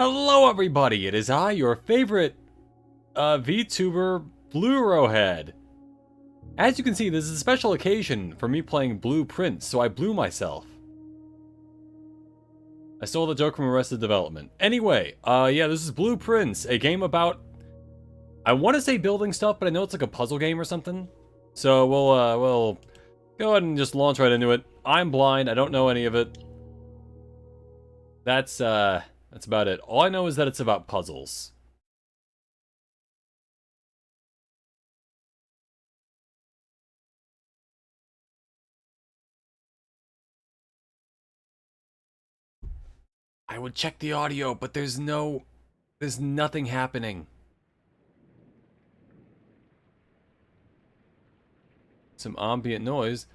Hello everybody, it is I, your favorite VTuber, BlueRowhead. As you can see, this is a special occasion for me playing Blue Prince, so I blew myself. I stole the joke from Arrested Development. Anyway, yeah, this is Blue Prince, a game about... I want to say building stuff, but I know it's like a puzzle game or something. So we'll go ahead and just launch right into it. I'm blind, I don't know any of it. That's about it. All I know is that it's about puzzles. I would check the audio, but there's nothing happening. Some ambient noise.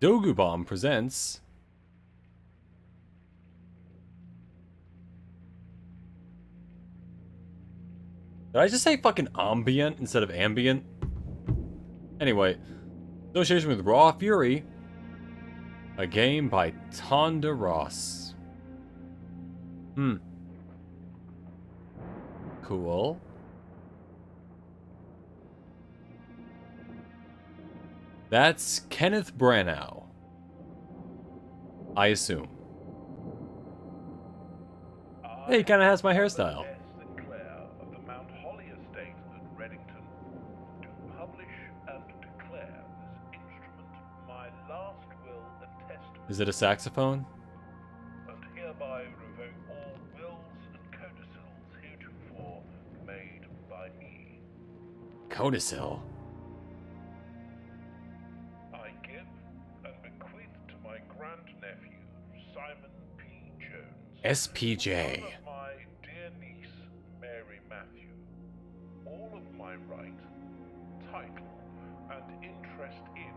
Dogu Bomb presents... Did I just say fucking ambient instead of ambient? Anyway, association with Raw Fury, a game by Tonda Ross. Cool. That's Kenneth Branagh, I assume. Hey, he kind of has my hairstyle. Of the Mount Holly estate at Reddington, do publish and declare this instrument my last will and testament. Is it a saxophone? And hereby revoke all wills and codicils heretofore made by me. Codicil. I give and bequeath to my grandnephew, Simon P. Jones, SPJ. son of my dear niece, Mary Matthew, all of my right, title, and interest in,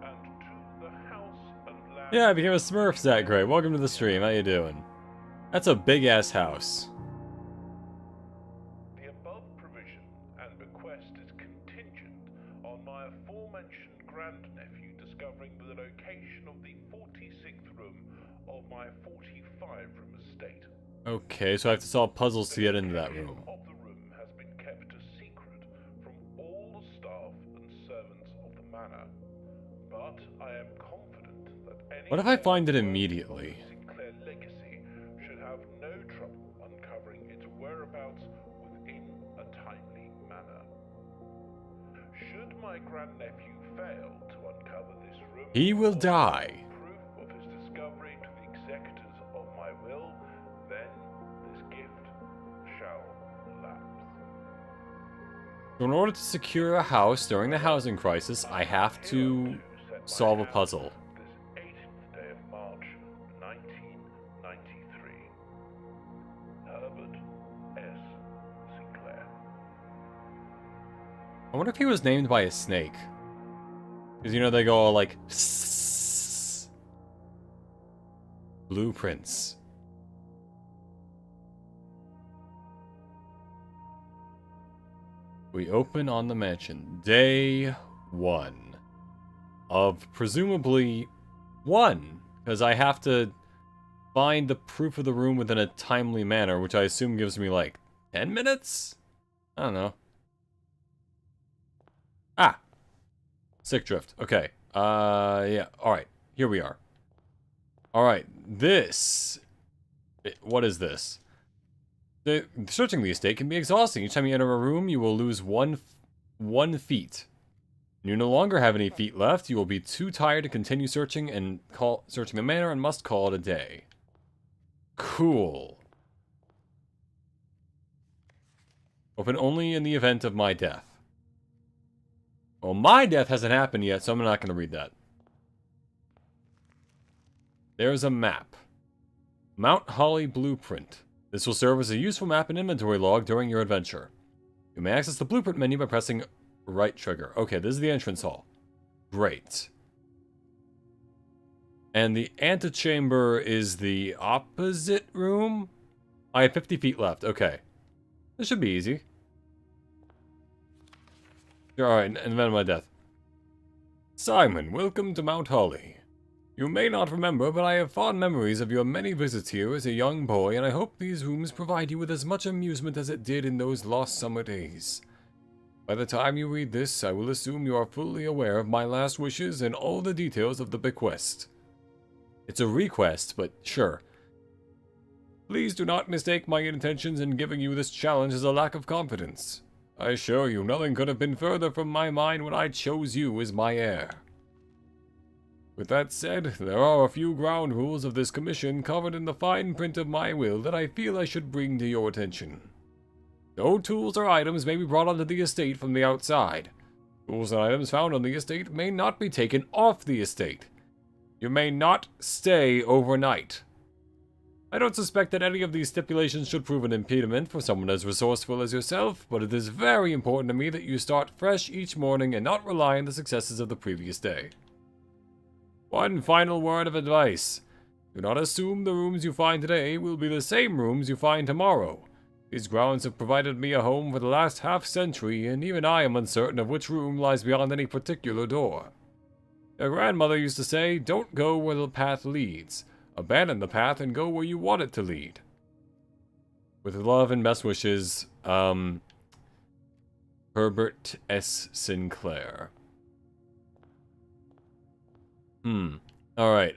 and to the house and land. Yeah, I became a Smurf, Zach Gray. Welcome to the stream. How you doing? That's a big-ass house. The above provision and bequest is contingent on my aforementioned grandnephew discovering the location of the 46th room of my 45-room estate. Okay, so I have to solve puzzles to get into that The room. location of the room has been kept a secret from all the staff and servants of the manor, but I am confident that any... What if I find it immediately? Sinclair legacy should have no trouble uncovering its whereabouts within a timely manner. Should my grandnephew fail to uncover this room, He will or die. proof of his discovery to the executors of my will, then this gift shall lapse. So in order to secure a house during the housing crisis, I have to solve a puzzle. This 18th day of March, 1993. Herbert S. Sinclair. I wonder if he was named by a snake. Because, you know, they go all like... "Sssss." Blueprints. We open on the mansion. Day 1. Of presumably 1. Because I have to find the proof of the room within a timely manner, which I assume gives me like 10 minutes? I don't know. Ah! Sick drift. Okay. Yeah. Alright. Here we are. Alright. This... What is this? Searching the estate can be exhausting. Each time you enter a room, you will lose one feet. You no longer have any feet left. You will be too tired to continue searching the manor and must call it a day. Cool. Open only in the event of my death. Well, my death hasn't happened yet, so I'm not going to read that. There's a map. Mount Holly Blueprint. This will serve as a useful map and inventory log during your adventure. You may access the blueprint menu by pressing right trigger. Okay, this is the entrance hall. Great. And the antechamber is the opposite room? I have 50 feet left. Okay. This should be easy. Alright, and then my death. Simon, welcome to Mount Holly. You may not remember, but I have fond memories of your many visits here as a young boy, and I hope these rooms provide you with as much amusement as it did in those lost summer days. By the time you read this, I will assume you are fully aware of my last wishes and all the details of the bequest. It's a request, but sure. Please do not mistake my intentions in giving you this challenge as a lack of confidence. I assure you, nothing could have been further from my mind when I chose you as my heir. With that said, there are a few ground rules of this commission covered in the fine print of my will that I feel I should bring to your attention. No tools or items may be brought onto the estate from the outside. Tools and items found on the estate may not be taken off the estate. You may not stay overnight. I don't suspect that any of these stipulations should prove an impediment for someone as resourceful as yourself, but it is very important to me that you start fresh each morning and not rely on the successes of the previous day. One final word of advice. Do not assume the rooms you find today will be the same rooms you find tomorrow. These grounds have provided me a home for the last half-century, and even I am uncertain of which room lies beyond any particular door. Your grandmother used to say, don't go where the path leads. Abandon the path and go where you want it to lead. With love and best wishes, Herbert S. Sinclair. Alright,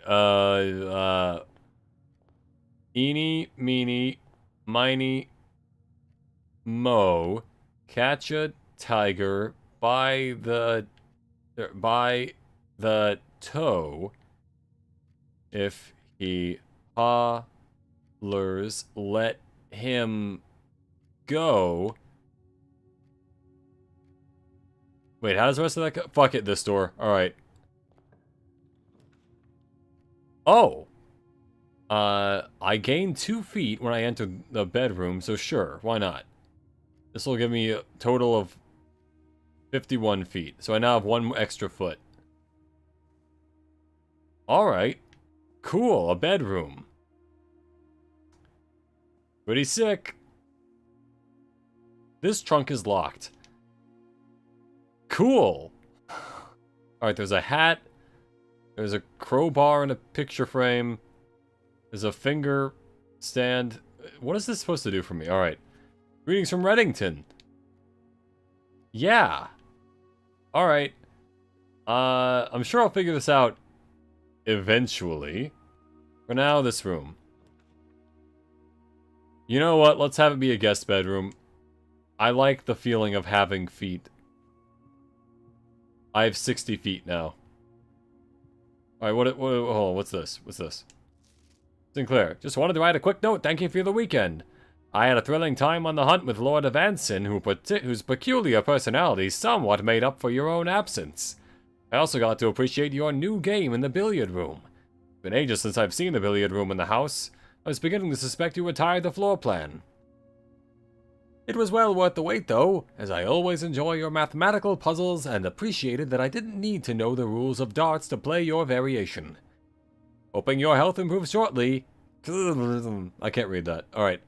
eeny, meeny, miny, mo, catch a tiger by the toe. If he hollers, let him go. Wait, how does the rest of that go? Fuck it, this door. Alright. Oh! I gained 2 feet when I entered the bedroom, so sure, why not? This will give me a total of 51 feet, so I now have 1 extra foot. Alright. Cool, a bedroom. Pretty sick. This trunk is locked. Cool. Alright, there's a hat. There's a crowbar and a picture frame. There's a finger stand. What is this supposed to do for me? Alright. Greetings from Reddington. Yeah. Alright. I'm sure I'll figure this out eventually. For now, this room. You know what? Let's have it be a guest bedroom. I like the feeling of having feet. I have 60 feet now. Alright, hold on, what's this? What's this? Sinclair, just wanted to write a quick note. Thank you for the weekend. I had a thrilling time on the hunt with Lord Avanson, whose peculiar personality somewhat made up for your own absence. I also got to appreciate your new game in the billiard room. It's been ages since I've seen the billiard room in the house. I was beginning to suspect you retired the floor plan. It was well worth the wait, though, as I always enjoy your mathematical puzzles and appreciated that I didn't need to know the rules of darts to play your variation. Hoping your health improves shortly. I can't read that. Alright,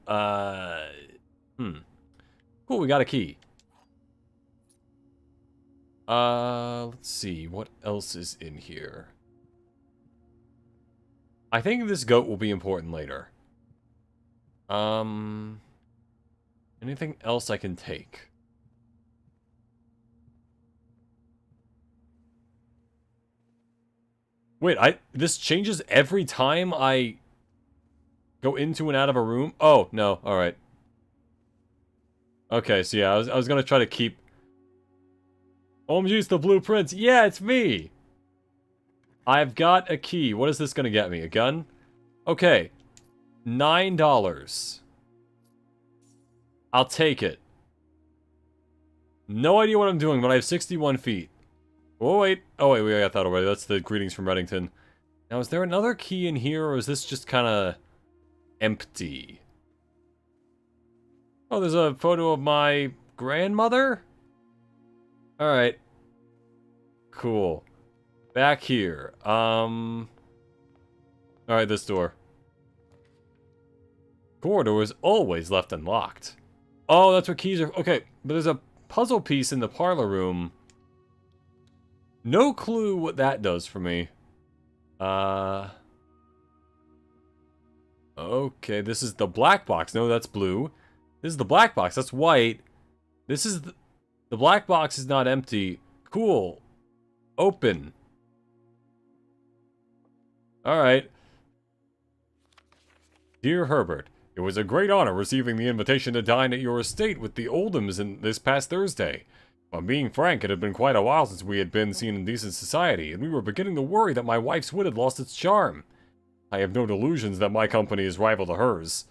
Cool, we got a key. Let's see, what else is in here? I think this goat will be important later. Anything else I can take? Wait, this changes every time I go into and out of a room? Oh, no, alright. Okay, so yeah, I was gonna try to keep... OMG's the blueprints! Yeah, it's me! I've got a key. What is this gonna get me? A gun? Okay. $9. I'll take it. No idea what I'm doing, but I have 61 feet. Oh, wait. Oh, wait, we got that already. That's the greetings from Reddington. Now, is there another key in here, or is this just kind of empty? Oh, there's a photo of my grandmother? Alright. Cool. Back here. Alright, this door. Corridor is always left unlocked. Oh, that's what keys are... Okay, but there's a puzzle piece in the parlor room. No clue what that does for me. Okay, this is the black box. No, that's blue. This is the black box. That's white. This is the black box is not empty. Cool. Open. Alright. Dear Herbert, it was a great honor receiving the invitation to dine at your estate with the Oldhams this past Thursday. If I'm being frank, it had been quite a while since we had been seen in decent society, and we were beginning to worry that my wife's wit had lost its charm. I have no delusions that my company is rival to hers.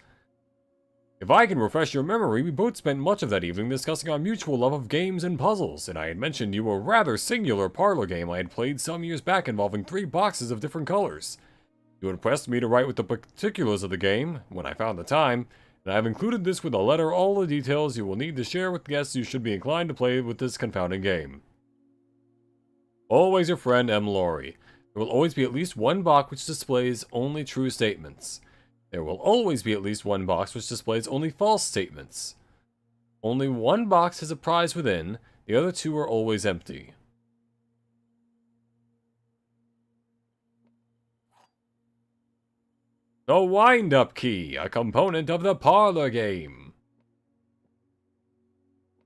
If I can refresh your memory, we both spent much of that evening discussing our mutual love of games and puzzles, and I had mentioned you a rather singular parlor game I had played some years back involving 3 boxes of different colors. You had pressed me to write with the particulars of the game, when I found the time, and I have included this with a letter all the details you will need to share with guests who should be inclined to play with this confounding game. Always your friend, M. Laurie. There will always be at least one box which displays only true statements. There will always be at least one box which displays only false statements. Only one box has a prize within, the other 2 are always empty. The wind-up key, a component of the parlor game.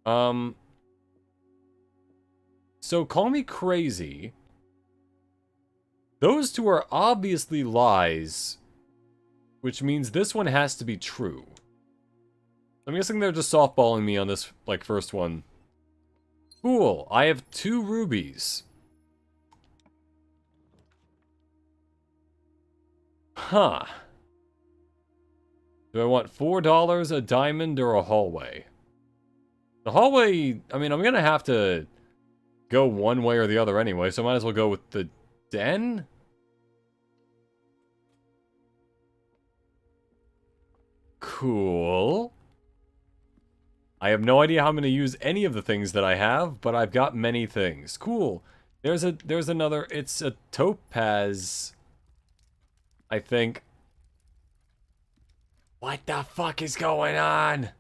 So call me crazy. Those 2 are obviously lies, which means this one has to be true. I'm guessing they're just softballing me on this, like, first one. Cool, I have 2 rubies. Huh. Do I want $4, a diamond, or a hallway? The hallway, I mean, I'm gonna have to go one way or the other anyway, so I might as well go with the den? Cool. I have no idea how I'm going to use any of the things that I have, but I've got many things. Cool. There's another, it's a topaz, I think. What the fuck is going on?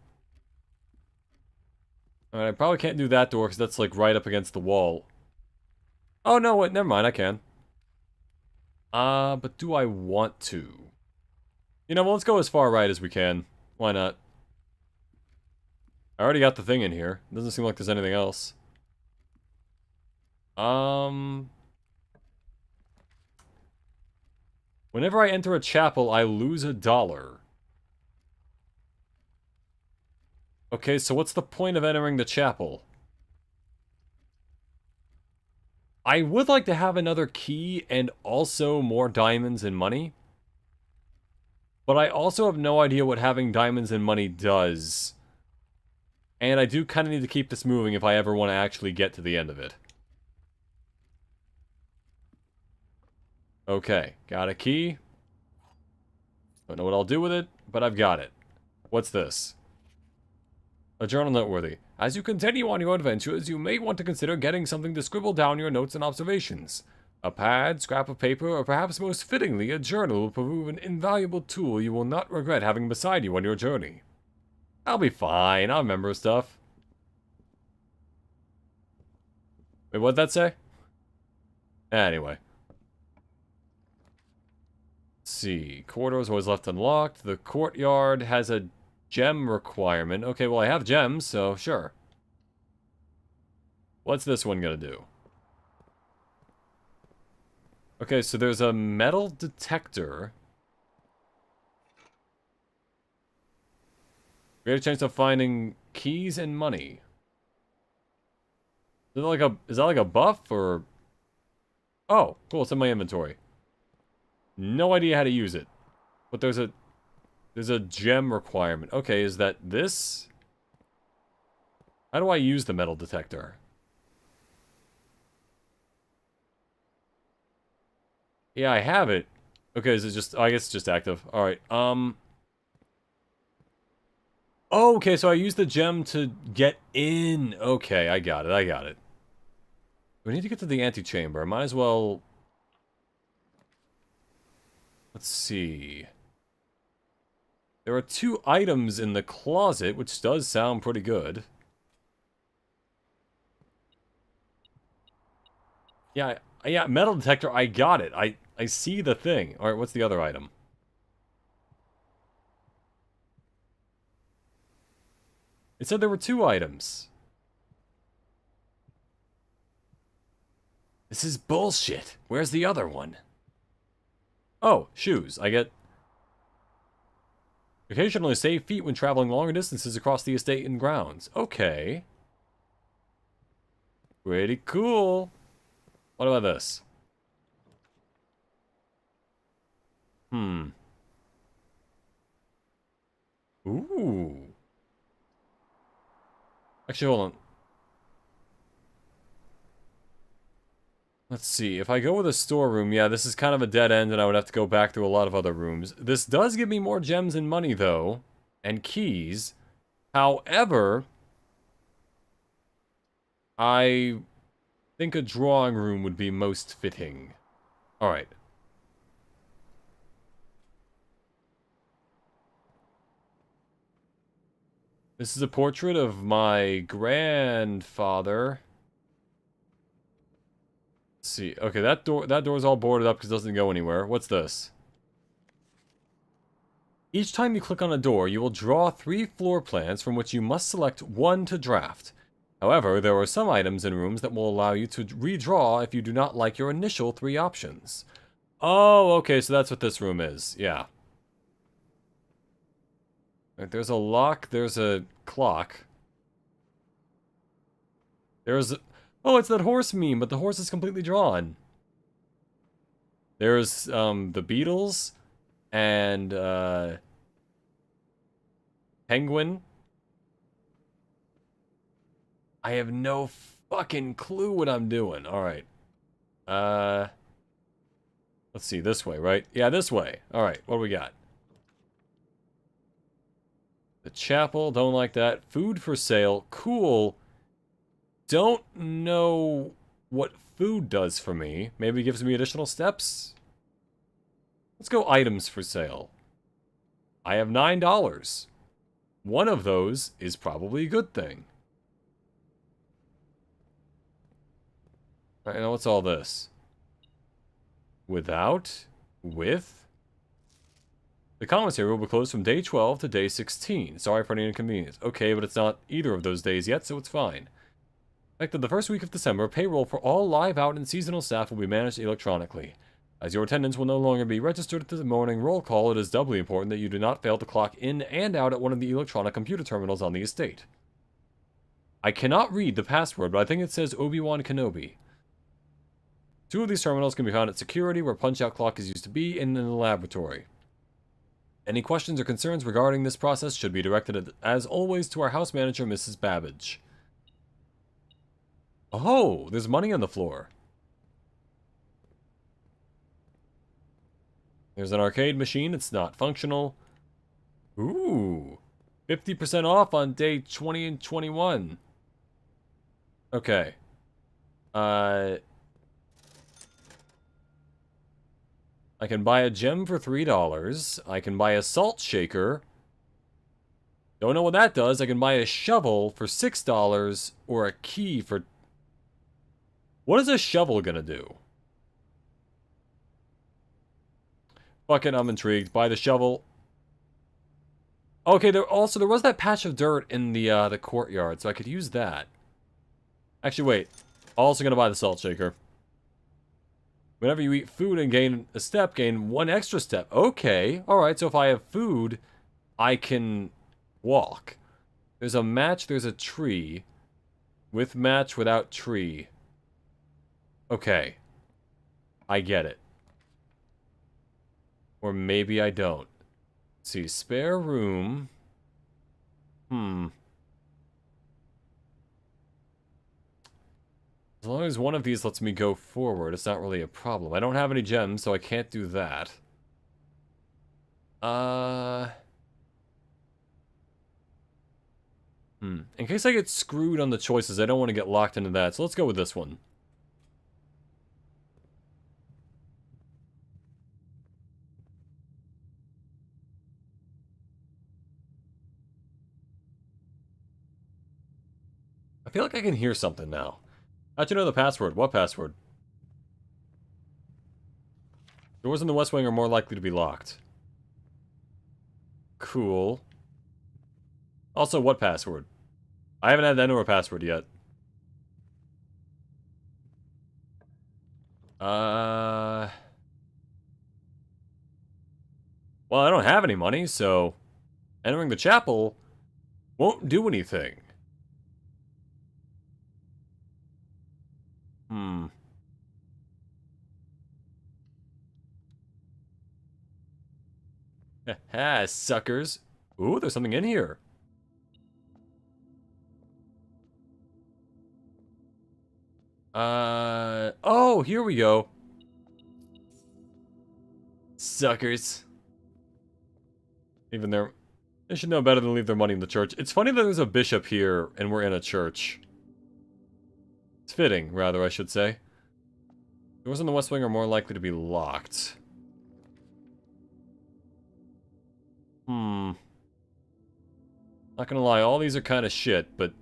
Alright, I probably can't do that door because that's like right up against the wall. Oh no, wait, never mind, I can. But do I want to? You know, well, let's go as far right as we can. Why not? I already got the thing in here. Doesn't seem like there's anything else. Whenever I enter a chapel, I lose $1. Okay, so what's the point of entering the chapel? I would like to have another key and also more diamonds and money. But I also have no idea what having diamonds and money does. And I do kind of need to keep this moving if I ever want to actually get to the end of it. Okay, got a key. Don't know what I'll do with it, but I've got it. What's this? A journal noteworthy. As you continue on your adventures, you may want to consider getting something to scribble down your notes and observations. A pad, scrap of paper, or perhaps most fittingly, a journal will prove an invaluable tool you will not regret having beside you on your journey. I'll be fine, I'll remember stuff. Wait, what'd that say? Anyway. Let's see. Corridors always left unlocked. The courtyard has a gem requirement. Okay, well I have gems, so sure. What's this one gonna do? Okay, so there's a metal detector. Greater chance of finding keys and money. Is that like a buff or? Oh, cool, it's in my inventory. No idea how to use it. But there's a gem requirement. Okay, is that this? How do I use the metal detector? Yeah, I have it. Okay, is it just... I guess it's just active. Alright, Oh, okay, so I used the gem to get in. Okay, I got it. We need to get to the antechamber. I might as well... Let's see... There are 2 items in the closet, which does sound pretty good. Yeah, Yeah, metal detector, I got it. I see the thing. Alright, what's the other item? It said there were 2 items. This is bullshit. Where's the other one? Oh, shoes. I get... Occasionally save feet when traveling longer distances across the estate and grounds. Okay. Pretty cool. What about this? Ooh. Actually, hold on. Let's see. If I go with a storeroom, yeah, this is kind of a dead end and I would have to go back through a lot of other rooms. This does give me more gems and money, though. And keys. However, I think a drawing room would be most fitting. Alright. This is a portrait of my grandfather. Let's see. Okay, that door's all boarded up because it doesn't go anywhere. What's this? Each time you click on a door, you will draw 3 floor plans from which you must select 1 to draft. However, there are some items in rooms that will allow you to redraw if you do not like your initial 3 options. Oh, okay, so that's what this room is. Yeah. Right, there's a lock, there's a clock. There's... Oh, it's that horse meme, but the horse is completely drawn. There's, the Beatles, and, Penguin. I have no fucking clue what I'm doing. Alright. Let's see, this way, right? Yeah, this way. Alright, what do we got? The chapel, don't like that. Food for sale, cool. Don't know what food does for me. Maybe it gives me additional steps? Let's go items for sale. I have $9. One of those is probably a good thing. Alright, now what's all this? Without? With? The commissary will be closed from day 12 to day 16. Sorry for any inconvenience. Okay, but it's not either of those days yet, so it's fine. Effective the first week of December, payroll for all live out and seasonal staff will be managed electronically. As your attendance will no longer be registered at the morning roll call, it is doubly important that you do not fail to clock in and out at one of the electronic computer terminals on the estate. I cannot read the password, but I think it says Obi-Wan Kenobi. 2 of these terminals can be found at security, where punch-out clock is used to be, and in the laboratory. Any questions or concerns regarding this process should be directed, as always, to our house manager, Mrs. Babbage. Oh, there's money on the floor. There's an arcade machine. It's not functional. Ooh. 50% off on day 20 and 21. Okay. I can buy a gem for $3. I can buy a salt shaker. Don't know what that does. I can buy a shovel for $6 or a key for... What is a shovel gonna do? Fuck it, I'm intrigued. Buy the shovel. Okay, there was that patch of dirt in the courtyard, so I could use that. Actually, wait. Also gonna buy the salt shaker. Whenever you eat food and gain a step, gain 1 extra step. Okay, alright, so if I have food, I can walk. There's a match, there's a tree. With match, without tree. Okay. I get it. Or maybe I don't. Let's see, spare room. As long as one of these lets me go forward, it's not really a problem. I don't have any gems, so I can't do that. In case I get screwed on the choices, I don't want to get locked into that, so let's go with this one. I feel like I can hear something now. How'd you know the password? What password? Doors in the West Wing are more likely to be locked. Cool. Also, what password? I haven't had to enter a password yet. Well, I don't have any money, so entering the chapel won't do anything. Ha, suckers. Ooh, there's something in here. Oh, here we go. Suckers. Even they should know better than leave their money in the church. It's funny that there's a bishop here and we're in a church. It's fitting, rather, I should say. Doors in the West Wing are more likely to be locked. Not gonna lie, all these are kind of shit, but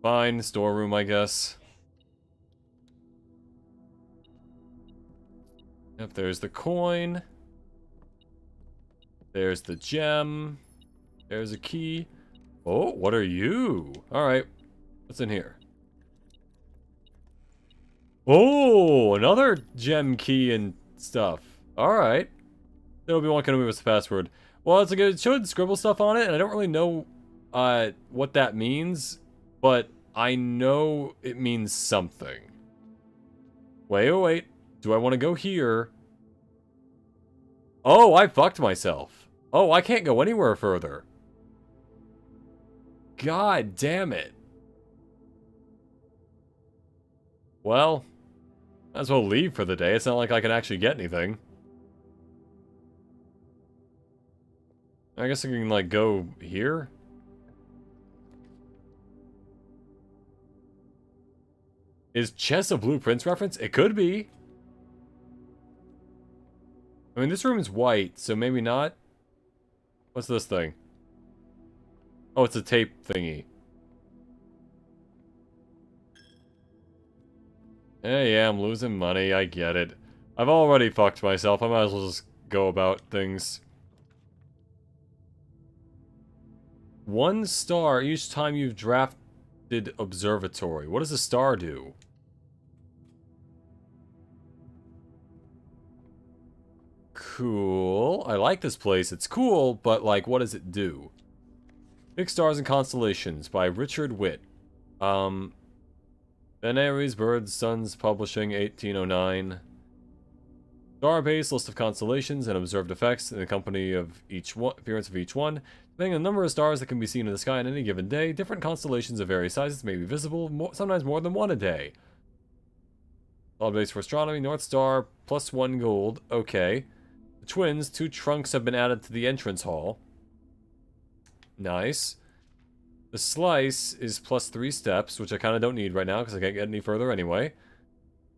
fine, storeroom, I guess. Yep, there's the coin. There's the gem. There's a key. Oh, what are you? Alright, what's in here? Oh, another gem key and stuff. Alright. Obi-Wan Kenobi was the password. Well, it's like it showed scribble stuff on it, and I don't really know what that means, but I know it means something. Wait, oh wait. Do I want to go here? Oh, I fucked myself. Oh, I can't go anywhere further. God damn it. Well, might as well leave for the day. It's not like I can actually get anything. I guess I can, like, go here? Is chess a Blueprints reference? It could be. I mean, this room is white, so maybe not. What's this thing? Oh, it's a tape thingy. Yeah, I'm losing money, I get it. I've already fucked myself, I might as well just go about things. 1 star each time you've drafted observatory. What does a star do? Cool. I like this place. It's cool, but, like, what does it do? Big Stars and Constellations by Richard Witt. Veneries, Birds, Suns, Publishing, 1809. Star-based list of constellations and observed effects in the company of each one, appearance of each one. Depending on the number of stars that can be seen in the sky on any given day, different constellations of various sizes may be visible, sometimes more than one a day. Solid base for astronomy, North Star, +1 gold. Okay. The twins, 2 trunks have been added to the entrance hall. Nice. The slice is +3 steps, which I kind of don't need right now because I can't get any further anyway.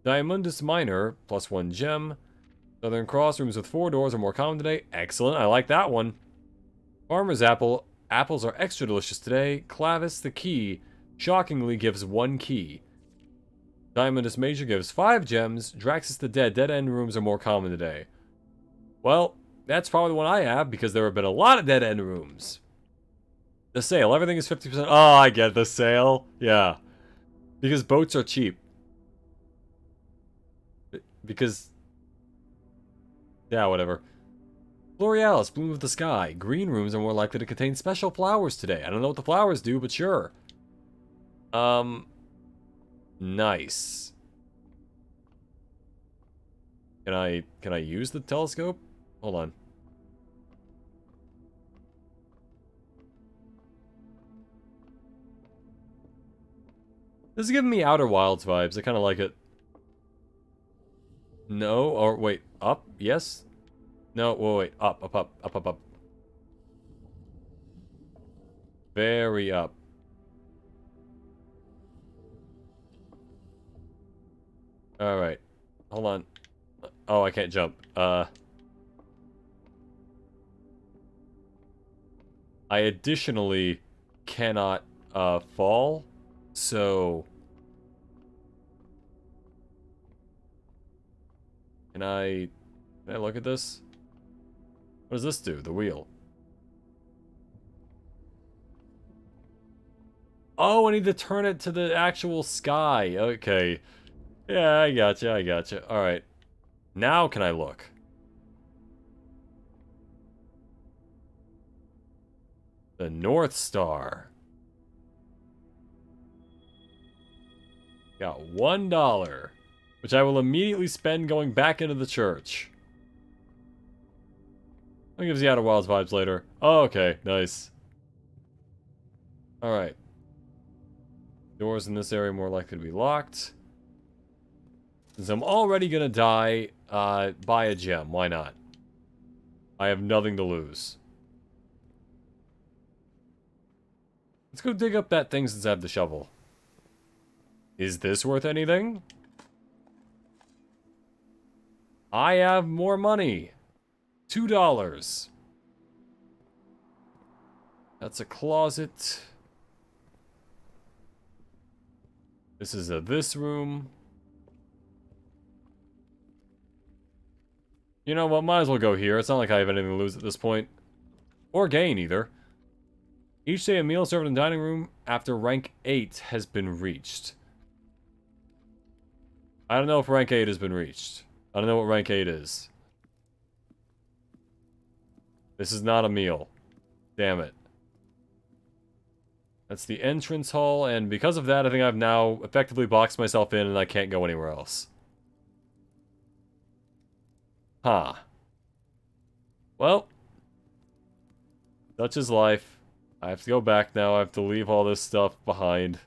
Diamondus Minor, +1 gem. Southern Cross, rooms with 4 doors are more common today. Excellent, I like that one. Farmer's Apple, apples are extra delicious today. Clavis the Key, shockingly gives 1 key. Diamondus Major gives 5 gems. Draxus the Dead, dead-end rooms are more common today. Well, that's probably the one I have because there have been a lot of dead-end rooms. The sale, everything is 50%. Oh, I get the sale. Yeah. Because boats are cheap. Because... yeah, whatever. Florealis, Bloom of the Sky. Green rooms are more likely to contain special flowers today. I don't know what the flowers do, but sure. Nice. Can I use the telescope? Hold on. This is giving me Outer Wilds vibes. I kind of like it. No, or wait, up? Yes? No, wait, up. Very up. Alright. Hold on. Oh, I can't jump. I additionally cannot, fall, so... Can I look at this? What does this do? The wheel. Oh, I need to turn it to the actual sky. Okay. Yeah, I gotcha. Alright. Now can I look? The North Star. Got $1, which I will immediately spend going back into the church. That gives you Outer Wilds vibes later. Oh, okay, nice. Alright. Doors in this area more likely to be locked. Since I'm already gonna die, buy a gem. Why not? I have nothing to lose. Let's go dig up that thing since I have the shovel. Is this worth anything? I have more money. $2. That's a closet. This is this room. You know what, might as well go here. It's not like I have anything to lose at this point. Or gain, either. Each day a meal served in the dining room after rank 8 has been reached. I don't know if rank 8 has been reached. I don't know what rank 8 is. This is not a meal. Damn it. That's the entrance hall, and because of that, I think I've now effectively boxed myself in and I can't go anywhere else. Huh. Well. Such is life. I have to go back now. I have to leave all this stuff behind.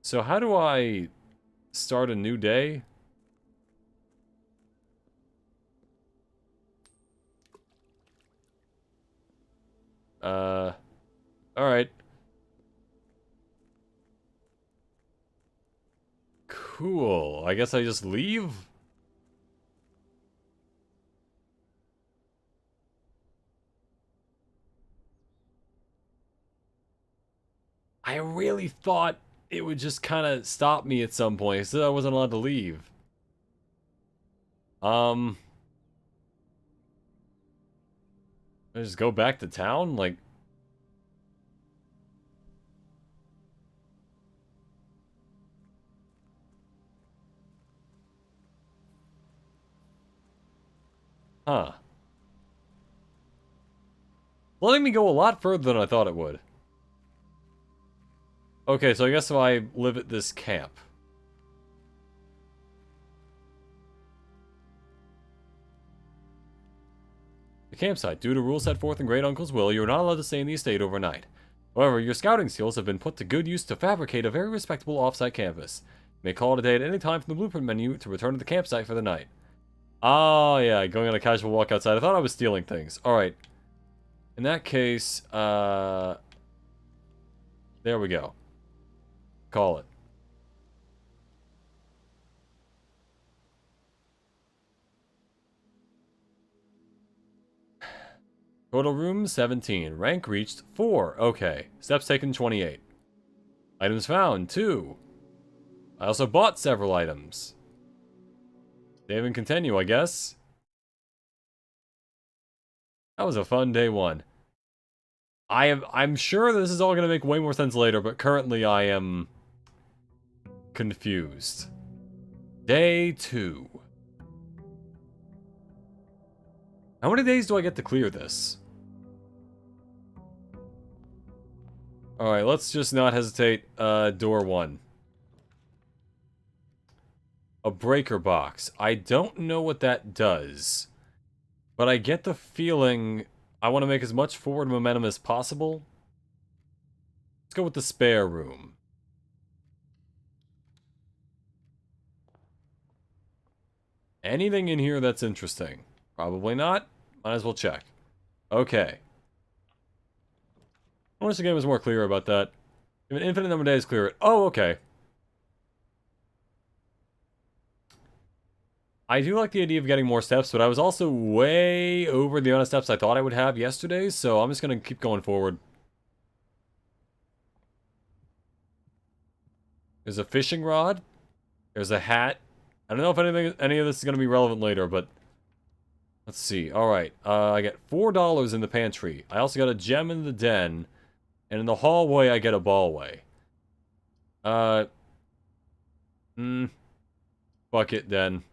So how do I start a new day? Alright. Cool. I guess I just leave? I really thought it would just kind of stop me at some point. It said I wasn't allowed to leave. I just go back to town? Like... Huh. Letting me go a lot further than I thought it would. Okay, so I guess if I live at this camp. The campsite. Due to rules set forth in Great Uncle's will, you are not allowed to stay in the estate overnight. However, your scouting skills have been put to good use to fabricate a very respectable off-site campus. You may call it a day at any time from the blueprint menu to return to the campsite for the night. Oh, yeah, going on a casual walk outside. I thought I was stealing things. Alright. In that case, there we go. Call it. Total room 17. Rank reached 4. Okay. Steps taken 28. Items found 2. I also bought several items. Save and continue, I guess. That was a fun day 1. I'm sure this is all going to make way more sense later, but currently I am confused. Day 2. How many days do I get to clear this? Alright, let's just not hesitate. Door 1. A breaker box. I don't know what that does. But I get the feeling I want to make as much forward momentum as possible. Let's go with the spare room. Anything in here that's interesting? Probably not. Might as well check. Okay. I wish the game was more clear about that. If an infinite number of days, clear it. Oh, okay. I do like the idea of getting more steps, but I was also way over the amount of steps I thought I would have yesterday, so I'm just going to keep going forward. There's a fishing rod. There's a hat. I don't know if any of this is going to be relevant later, but... Let's see. Alright. I get $4 in the pantry. I also got a gem in the den. And in the hallway, I get a ballway. Fuck it, then.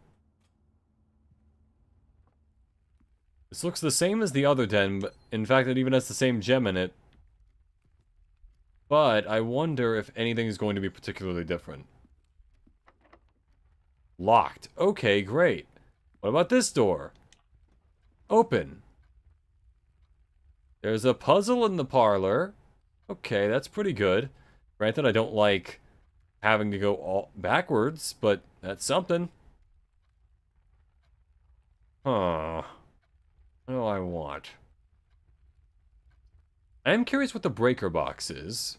This looks the same as the other den, but in fact, it even has the same gem in it. But I wonder if anything is going to be particularly different. Locked. Okay, great. What about this door? Open. There's a puzzle in the parlor. Okay, that's pretty good. Granted, I don't like having to go all backwards, but that's something. Huh. What do I want? I am curious what the breaker box is.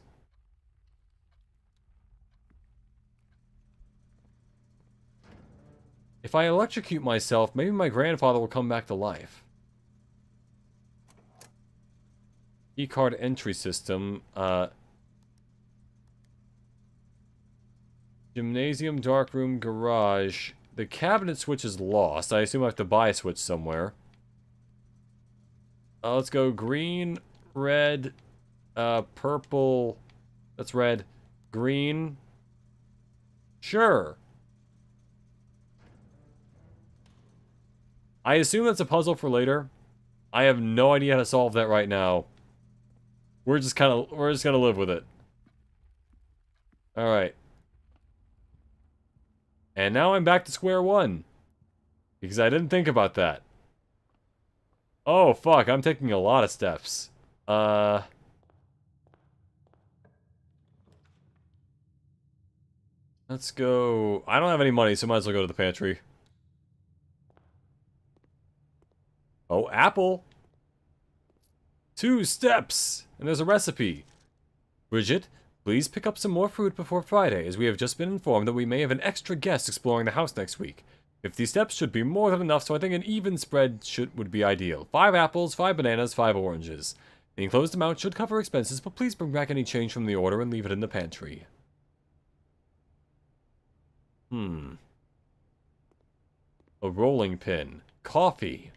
If I electrocute myself, maybe my grandfather will come back to life. Keycard entry system. Gymnasium, darkroom, garage. The cabinet switch is lost. I assume I have to buy a switch somewhere. Let's go green, red, purple. That's red. Green. Sure. I assume that's a puzzle for later. I have no idea how to solve that right now. We're just gonna live with it. Alright. And now I'm back to square one. Because I didn't think about that. Oh, fuck, I'm taking a lot of steps. Let's go... I don't have any money, so might as well go to the pantry. Oh, apple! 2 steps! And there's a recipe. Bridget, please pick up some more fruit before Friday, as we have just been informed that we may have an extra guest exploring the house next week. 50 steps should be more than enough, so I think an even spread would be ideal. 5 apples, 5 bananas, 5 oranges. The enclosed amount should cover expenses, but please bring back any change from the order and leave it in the pantry. A rolling pin. Coffee.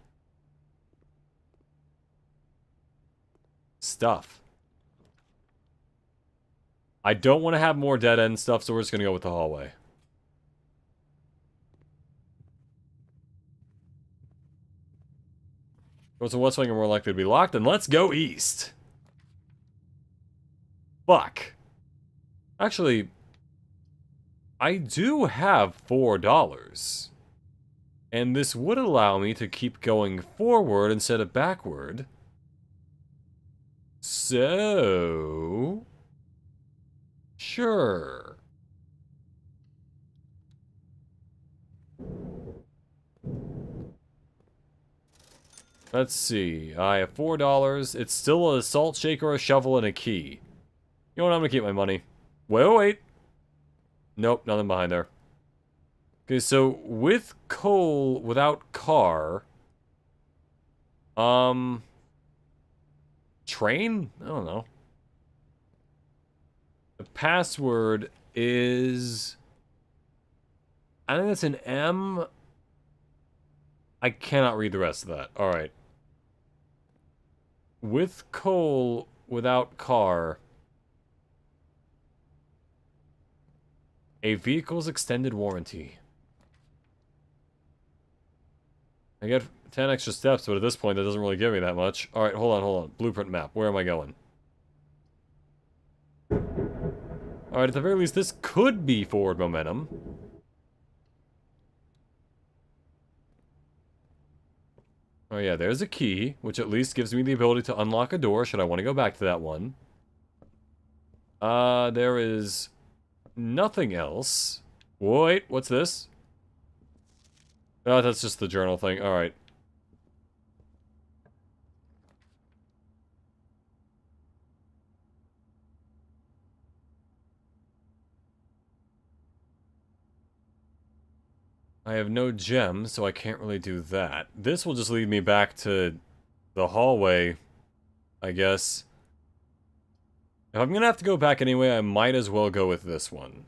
Stuff. I don't want to have more dead-end stuff, so we're just going to go with the hallway. Go to west wing and more likely to be locked, and let's go east. Fuck. Actually, I do have $4. And this would allow me to keep going forward instead of backward. So... Sure. Let's see. I have $4. It's still a salt shaker, a shovel, and a key. You know what? I'm gonna keep my money. Wait. Nope, nothing behind there. Okay, so with coal, without car... Train? I don't know. The password is... I think it's an M. I cannot read the rest of that. Alright. With coal, without car. A vehicle's extended warranty. I get 10 extra steps, but at this point that doesn't really give me that much. Alright, hold on. Blueprint map. Where am I going? Alright, at the very least, this could be forward momentum. Oh yeah, there's a key, which at least gives me the ability to unlock a door, should I want to go back to that one. There is nothing else. Wait, what's this? Oh, that's just the journal thing. Alright. I have no gems, so I can't really do that. This will just lead me back to the hallway, I guess. If I'm gonna have to go back anyway, I might as well go with this one.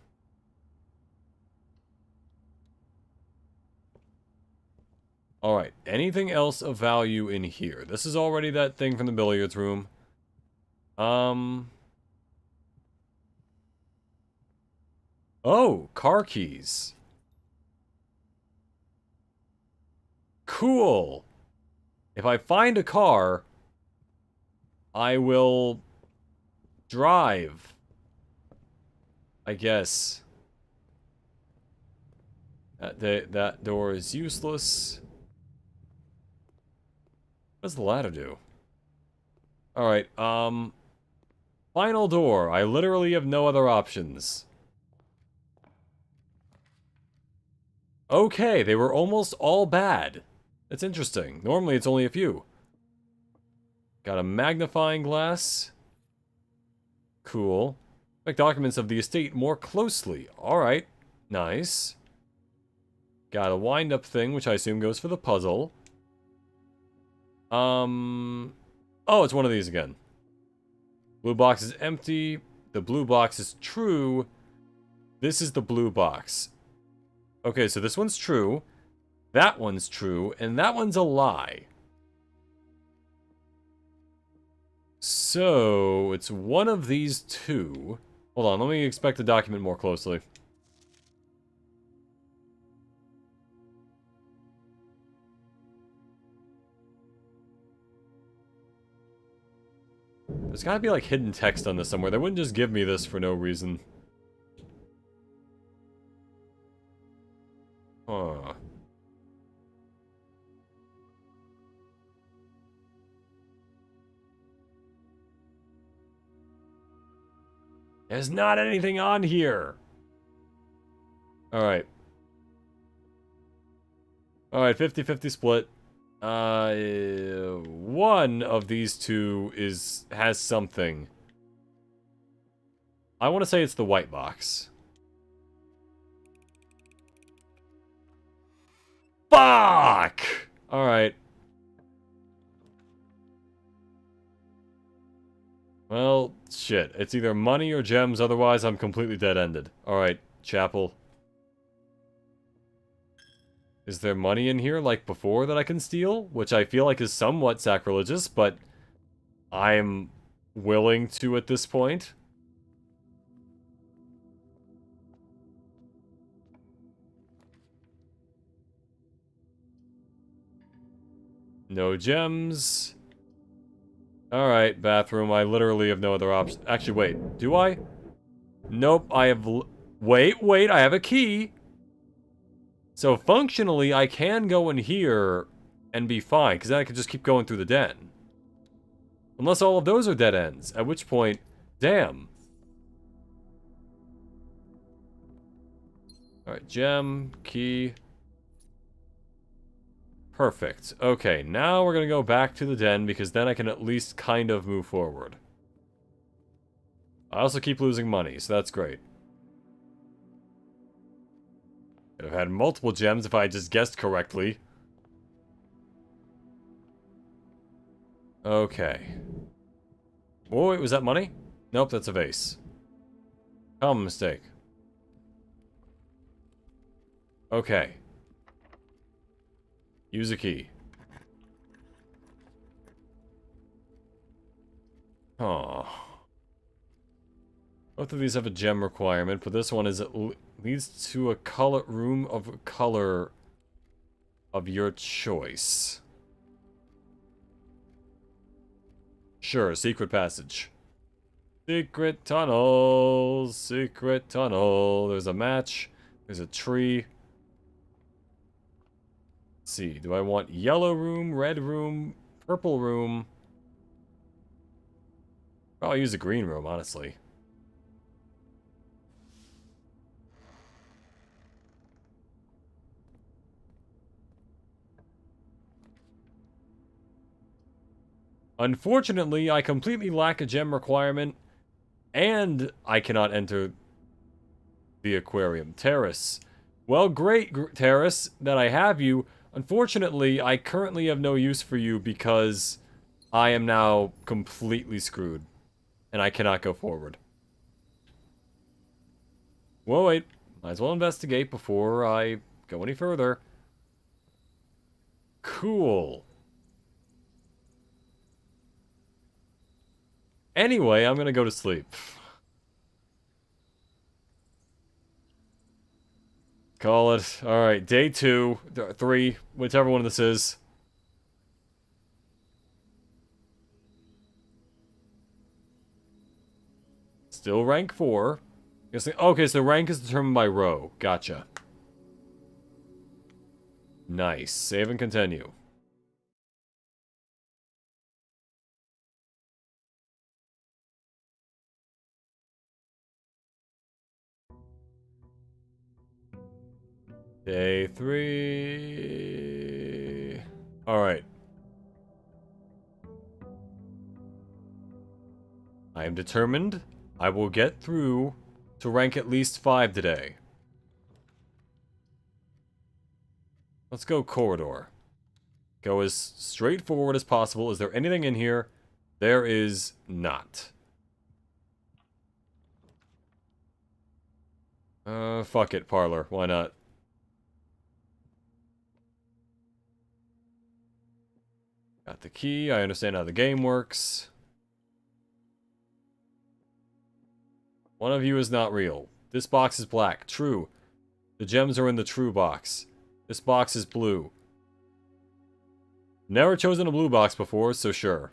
Alright, anything else of value in here? This is already that thing from the billiards room. Oh, car keys. Cool. If I find a car, I will drive. I guess. That door is useless. What does the ladder do? Alright, final door. I literally have no other options. Okay, they were almost all bad. That's interesting. Normally it's only a few. Got a magnifying glass. Cool. Check documents of the estate more closely. Alright. Nice. Got a wind-up thing, which I assume goes for the puzzle. Oh, it's one of these again. Blue box is empty. The blue box is true. This is the blue box. Okay, so this one's true. That one's true. And that one's a lie. So, it's one of these two. Hold on, let me inspect the document more closely. There's gotta be like hidden text on this somewhere. They wouldn't just give me this for no reason. Huh. There's not anything on here. Alright. Alright, 50-50 split. One of these two has something. I want to say it's the white box. Fuck! Alright. Well, shit. It's either money or gems, otherwise I'm completely dead-ended. Alright, chapel. Is there money in here like before that I can steal? Which I feel like is somewhat sacrilegious, but I'm willing to at this point. No gems. Alright, bathroom. I literally have no other option. Actually, wait. Do I? Nope, I have... Wait, I have a key! So functionally, I can go in here and be fine, because then I can just keep going through the den. Unless all of those are dead ends, at which point, damn. Alright, gem, key. Perfect. Okay, now we're gonna go back to the den, because then I can at least kind of move forward. I also keep losing money, so that's great. Could have had multiple gems if I had just guessed correctly. Okay. Oh, wait, was that money? Nope, that's a vase. Common mistake. Okay. Use a key. Oh. Both of these have a gem requirement, but this one is it leads to a color room of color of your choice. Sure, secret passage. Secret tunnel, secret tunnel. There's a match. There's a tree. Let's see, do I want yellow room, red room, purple room? I'll use the green room, honestly. Unfortunately, I completely lack a gem requirement, and I cannot enter the aquarium. Terrace. Well, great, Terrace, that I have you. Unfortunately, I currently have no use for you because I am now completely screwed, and I cannot go forward. Whoa, wait. Might as well investigate before I go any further. Cool. Anyway, I'm gonna go to sleep. Call it. Alright, day 2, 3, whichever one this is. Still rank 4. Okay, so rank is determined by row. Gotcha. Nice. Save and continue. Day 3. Alright. I am determined I will get through to rank at least 5 today. Let's go corridor. Go as straightforward as possible. Is there anything in here? There is not. Fuck it, parlor. Why not? Got the key. I understand how the game works. One of you is not real. This box is black. True. The gems are in the true box. This box is blue. Never chosen a blue box before, so sure.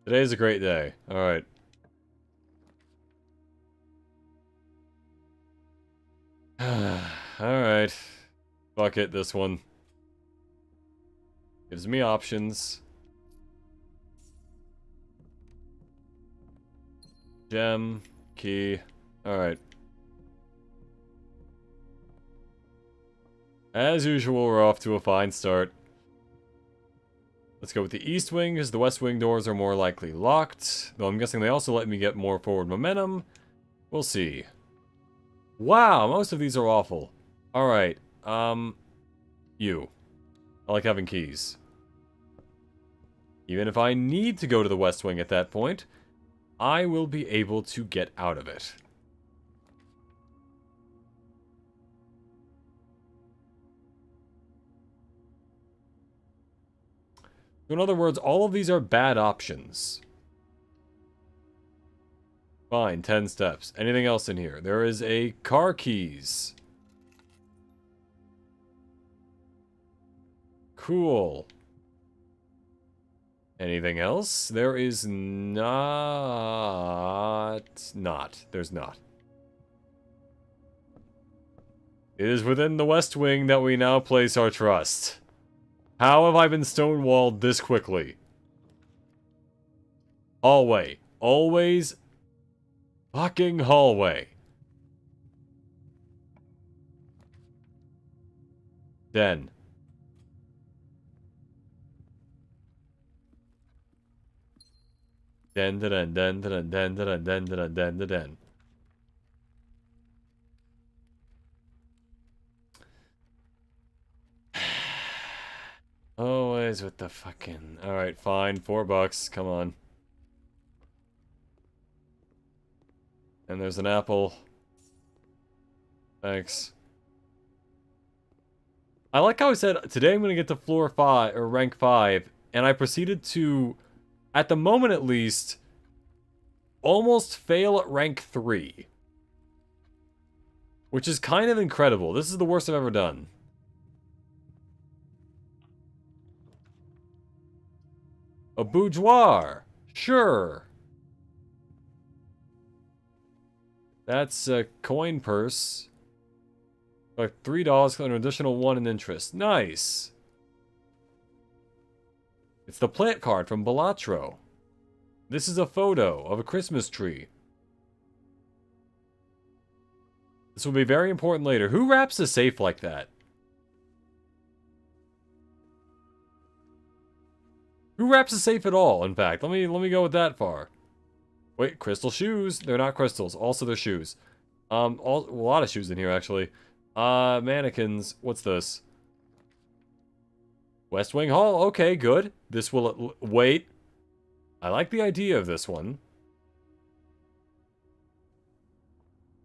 Today's a great day. Alright. Alright. Fuck it, this one. Gives me options. Gem. Key. Alright. As usual, we're off to a fine start. Let's go with the east wing, because the west wing doors are more likely locked. Though I'm guessing they also let me get more forward momentum. We'll see. Wow, most of these are awful. Alright, you. I like having keys. Even if I need to go to the west wing at that point, I will be able to get out of it. In other words, all of these are bad options. Fine, 10 steps. Anything else in here? There is a car keys. Cool. Anything else? There is not... There's not. It is within the West Wing that we now place our trust. How have I been stonewalled this quickly? Hallway. Always fucking hallway. Den. Den da den den da den den da den den da den den da den. Always with the fucking... Alright, fine. $4. Come on. And there's an apple. Thanks. I like how I said, today I'm going to get to floor 5, or rank 5, and I proceeded to, at the moment at least, almost fail at rank 3. Which is kind of incredible. This is the worst I've ever done. A boudoir. Sure. That's a coin purse. Like $3 and an additional 1 in interest. Nice. It's the plant card from Balatro. This is a photo of a Christmas tree. This will be very important later. Who wraps a safe like that? Who wraps a safe at all, in fact? Let me go with that far. Wait, crystal shoes? They're not crystals. Also, they're shoes. A lot of shoes in here, actually. Mannequins. What's this? West Wing Hall. Okay, good. This will... Wait. I like the idea of this one.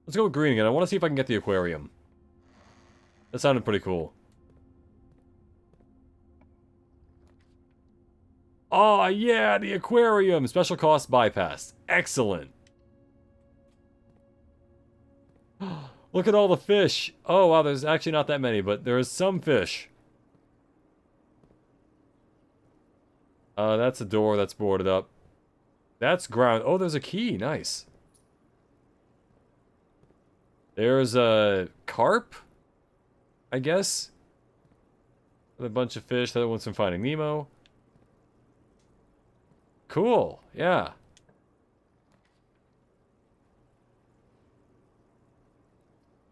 Let's go with green again. I want to see if I can get the aquarium. That sounded pretty cool. Oh, yeah, the aquarium! Special cost bypassed. Excellent. Look at all the fish. Oh, wow, there's actually not that many, but there is some fish. That's a door that's boarded up. That's ground. Oh, there's a key. Nice. There's a carp, I guess. With a bunch of fish. That one's from Finding Nemo. Cool. Yeah.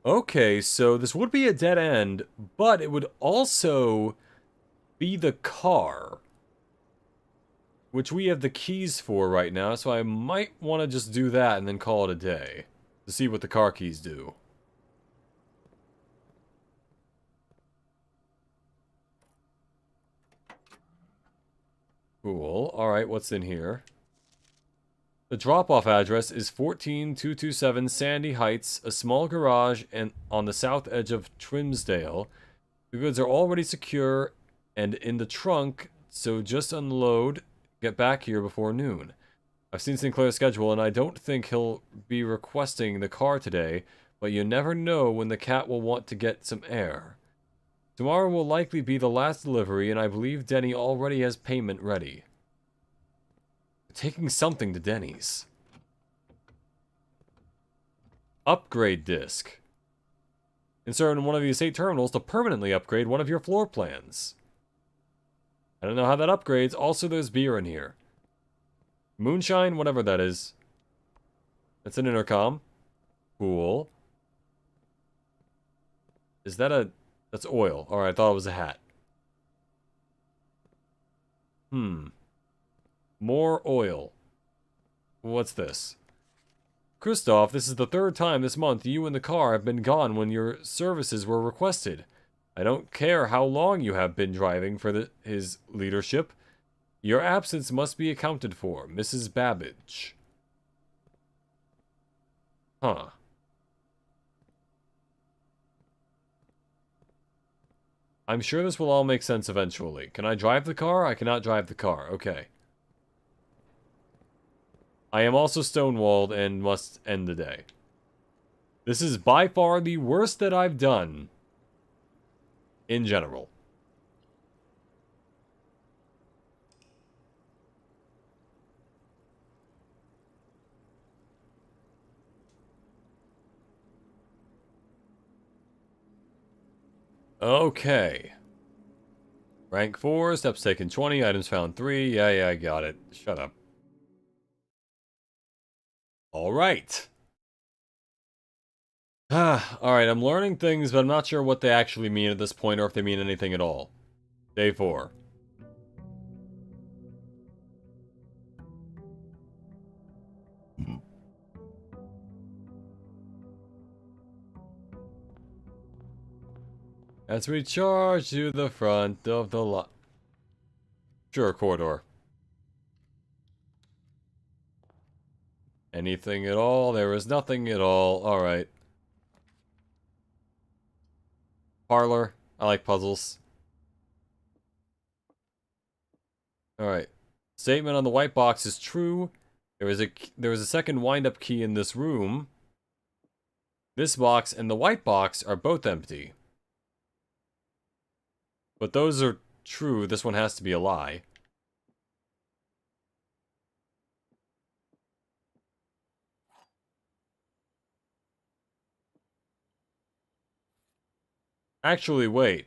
Okay, so this would be a dead end, but it would also be the car, which we have the keys for right now, so I might want to just do that and then call it a day to see what the car keys do. Cool. Alright, what's in here? The drop-off address is 14227 Sandy Heights, a small garage and on the south edge of Trimsdale. The goods are already secure and in the trunk, so just unload, get back here before noon. I've seen Sinclair's schedule and I don't think he'll be requesting the car today, but you never know when the cat will want to get some air. Tomorrow will likely be the last delivery and I believe Denny already has payment ready. Taking something to Denny's. Upgrade disc. Insert in one of the estate terminals to permanently upgrade one of your floor plans. I don't know how that upgrades. Also, there's beer in here. Moonshine, whatever that is. That's an intercom. Cool. Is that a... That's oil. Alright, I thought it was a hat. More oil. What's this? Christoph, this is the third time this month you and the car have been gone when your services were requested. I don't care how long you have been driving for his leadership. Your absence must be accounted for, Mrs. Babbage. Huh. I'm sure this will all make sense eventually. Can I drive the car? I cannot drive the car. Okay. I am also stonewalled and must end the day. This is by far the worst that I've done. In general. Okay. Rank 4, steps taken 20, items found 3. Yeah, I got it. Shut up. Alright. Alright, I'm learning things, but I'm not sure what they actually mean at this point, or if they mean anything at all. Day 4. As we charge to the front of the lot. Sure, corridor. Anything at all? There is nothing at all. Alright. Parlor. I like puzzles. Alright. Statement on the white box is true. There is a second wind-up key in this room. This box and the white box are both empty. But those are true. This one has to be a lie. Actually, wait.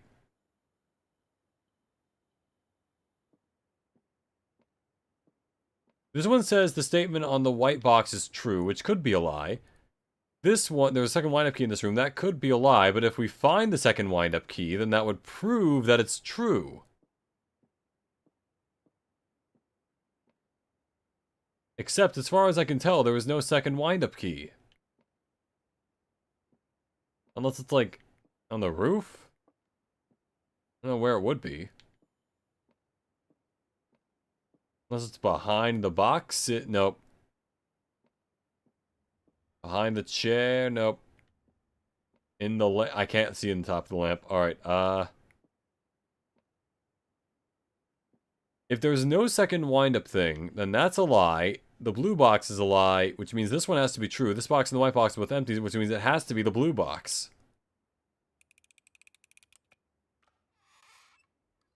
This one says the statement on the white box is true, which could be a lie. This one, there's a second wind-up key in this room. That could be a lie, but if we find the second wind-up key, then that would prove that it's true. Except, as far as I can tell, there was no second wind-up key. Unless it's, like, on the roof? I don't know where it would be. Unless it's behind the box? Nope. Behind the chair? Nope. In the I can't see in the top of the lamp. Alright, if there's no second wind-up thing, then that's a lie. The blue box is a lie, which means this one has to be true. This box and the white box are both empty, which means it has to be the blue box.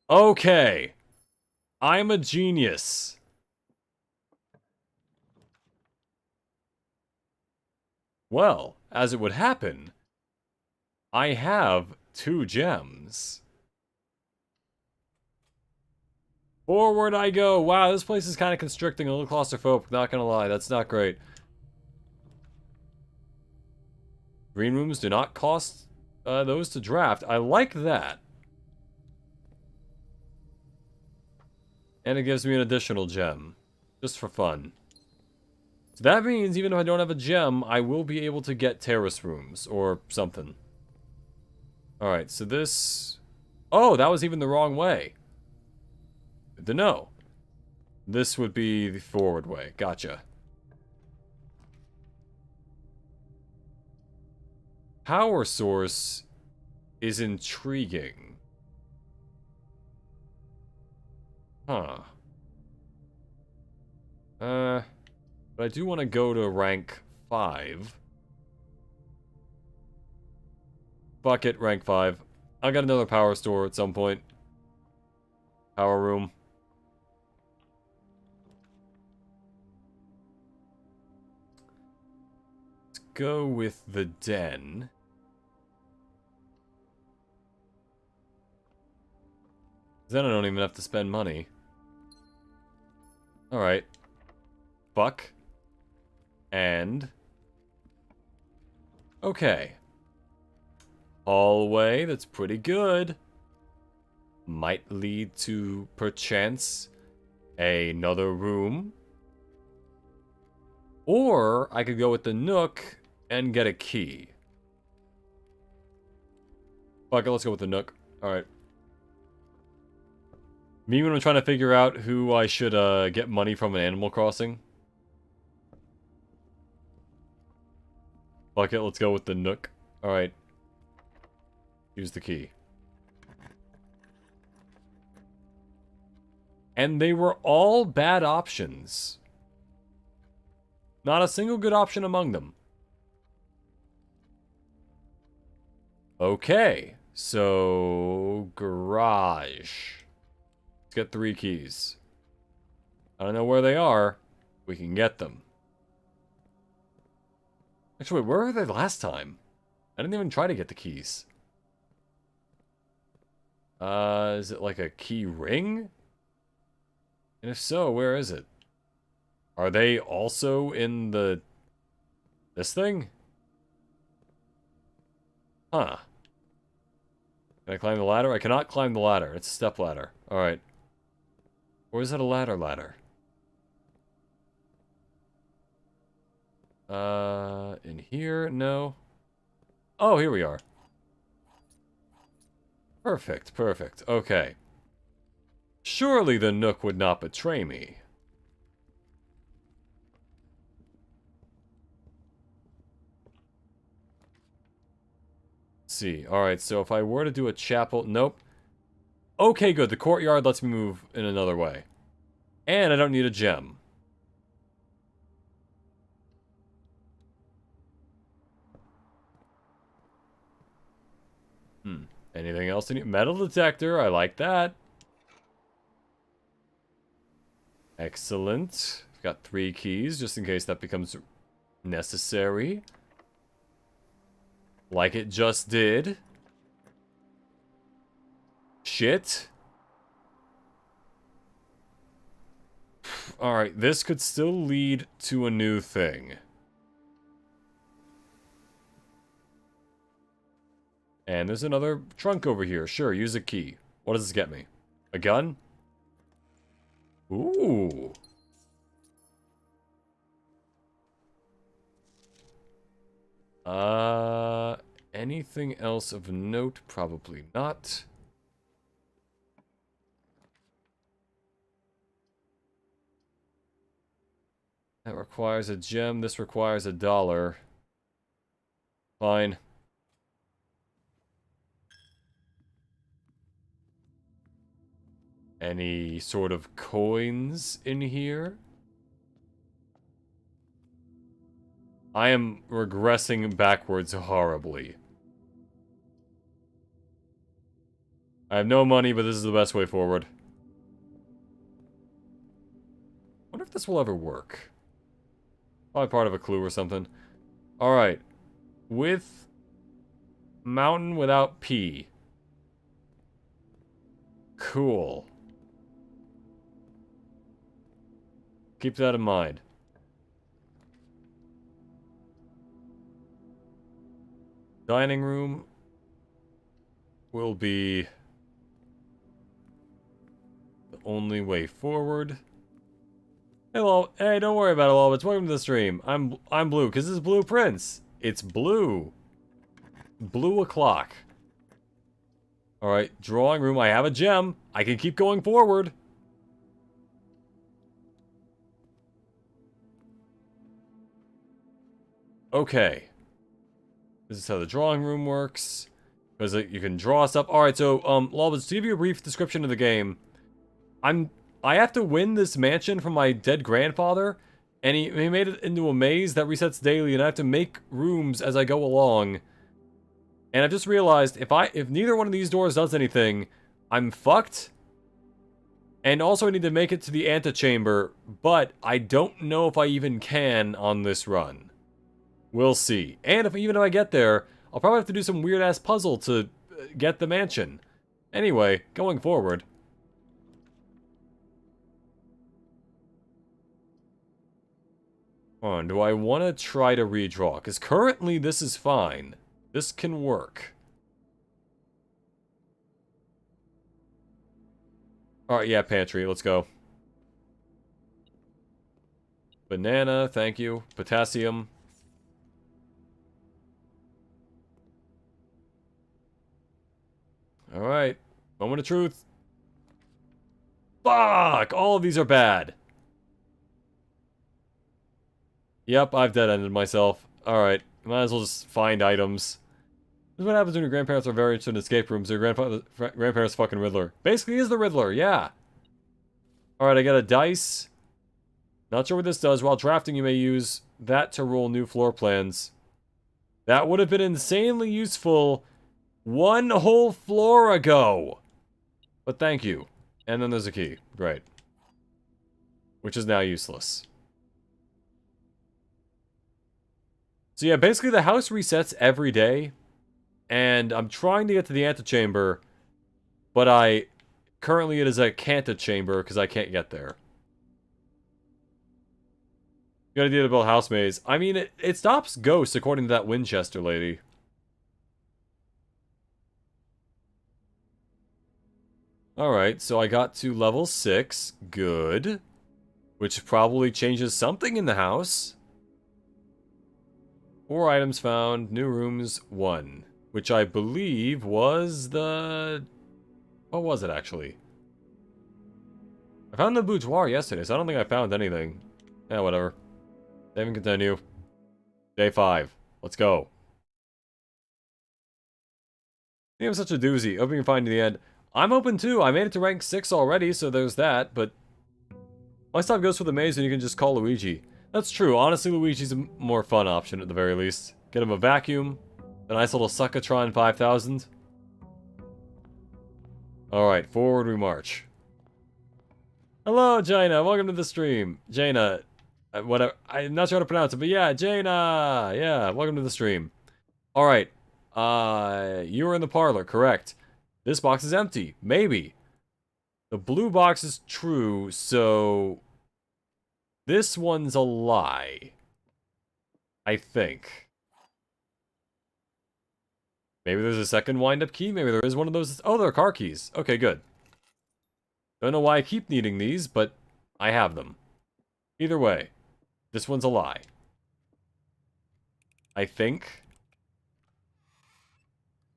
Okay. I'm a genius. Well, as it would happen, I have 2 gems. Forward I go. Wow, this place is kind of constricting, a little claustrophobic, not gonna lie. That's not great. Green rooms do not cost those to draft. I like that. And it gives me an additional gem. Just for fun. So that means even if I don't have a gem, I will be able to get terrace rooms or something. Alright, so this... Oh, that was even the wrong way. Good to know. This would be the forward way. Gotcha. Power source is intriguing. Huh. But I do want to go to rank 5. Fuck it, rank 5. I'll get another power store at some point. Power room. Let's go with the den. Then I don't even have to spend money. Alright. Buck. And... Okay. Hallway, that's pretty good. Might lead to, perchance, another room. Or, I could go with the Nook and get a key. Fuck it, let's go with the Nook. Alright. Me when I'm trying to figure out who I should get money from in Animal Crossing. Fuck it, let's go with the Nook. Alright. Use the key. And they were all bad options. Not a single good option among them. Okay, so garage. Let's get 3 keys. I don't know where they are. We can get them. Actually, where were they last time? I didn't even try to get the keys. Is it like a key ring? And if so, where is it? Are they also in the... this thing? Huh. Can I climb the ladder? I cannot climb the ladder. It's a step ladder. Alright. Or is it a ladder? In here? No. Oh, here we are. Perfect, perfect. Okay. Surely the Nook would not betray me. Let's see. Alright, so if I were to do a chapel... Nope. Okay, good. The courtyard lets me move in another way. And I don't need a gem. Anything else? Metal detector. I like that. Excellent. Got 3 keys, just in case that becomes necessary. Like it just did. Shit. Alright, this could still lead to a new thing. And there's another trunk over here. Sure, use a key. What does this get me? A gun? Ooh. Anything else of note? Probably not. That requires a gem. This requires $1. Fine. Any sort of coins in here? I am regressing backwards horribly. I have no money, but this is the best way forward. Wonder if this will ever work. Probably part of a clue or something. Alright. With mountain without P. Cool. Keep that in mind. Dining room will be the only way forward. Hello, hey, don't worry about it, Lobits. Welcome to the stream. I'm blue, because this is Blue Prince. It's blue. Blue o'clock. Alright, drawing room. I have a gem. I can keep going forward. Okay. This is how the drawing room works. Because you can draw stuff. Alright, so, Lobits, to give you a brief description of the game, I have to win this mansion from my dead grandfather, and he made it into a maze that resets daily, and I have to make rooms as I go along. And I've just realized, if neither one of these doors does anything, I'm fucked. And also I need to make it to the antechamber, but I don't know if I even can on this run. We'll see. And even if I get there, I'll probably have to do some weird-ass puzzle to get the mansion. Anyway, going forward. Hold on, do I want to try to redraw? Because currently this is fine. This can work. Alright, yeah, pantry, let's go. Banana, thank you. Potassium. Alright, moment of truth. Fuck! All of these are bad. Yep, I've dead-ended myself. Alright, might as well just find items. This is what happens when your grandparents are very interested in escape rooms. Your grandparents fucking Riddler. Basically, is the Riddler, yeah. Alright, I got a dice. Not sure what this does. While drafting, you may use that to roll new floor plans. That would have been insanely useful one whole floor ago. But thank you. And then there's a key. Great. Which is now useless. So yeah, basically the house resets every day. And I'm trying to get to the antechamber. But currently it is a cantechamber because I can't get there. Good idea to build a house maze. I mean, it stops ghosts according to that Winchester lady. Alright, so I got to level 6. Good. Which probably changes something in the house. 4 items found. New rooms 1. Which I believe was the... What was it, actually? I found the boudoir yesterday, so I don't think I found anything. Yeah, whatever. Save and continue. Day 5. Let's go. I think I'm such a doozy. Hope you can find the end. I'm open too. I made it to rank 6 already, so there's that, but... My stop goes for the maze and you can just call Luigi. That's true. Honestly, Luigi's a more fun option at the very least. Get him a vacuum. A nice little Suckatron 5000. Alright, forward we march. Hello, Jaina. Welcome to the stream. Jaina. Whatever. I'm not sure how to pronounce it, but yeah, Jaina. Yeah, welcome to the stream. Alright. You were in the parlor, correct. This box is empty. Maybe. The blue box is true, so... This one's a lie. I think. Maybe there's a second wind-up key. Maybe there is one of those... Oh, there are car keys. Okay, good. Don't know why I keep needing these, but I have them. Either way, this one's a lie. I think.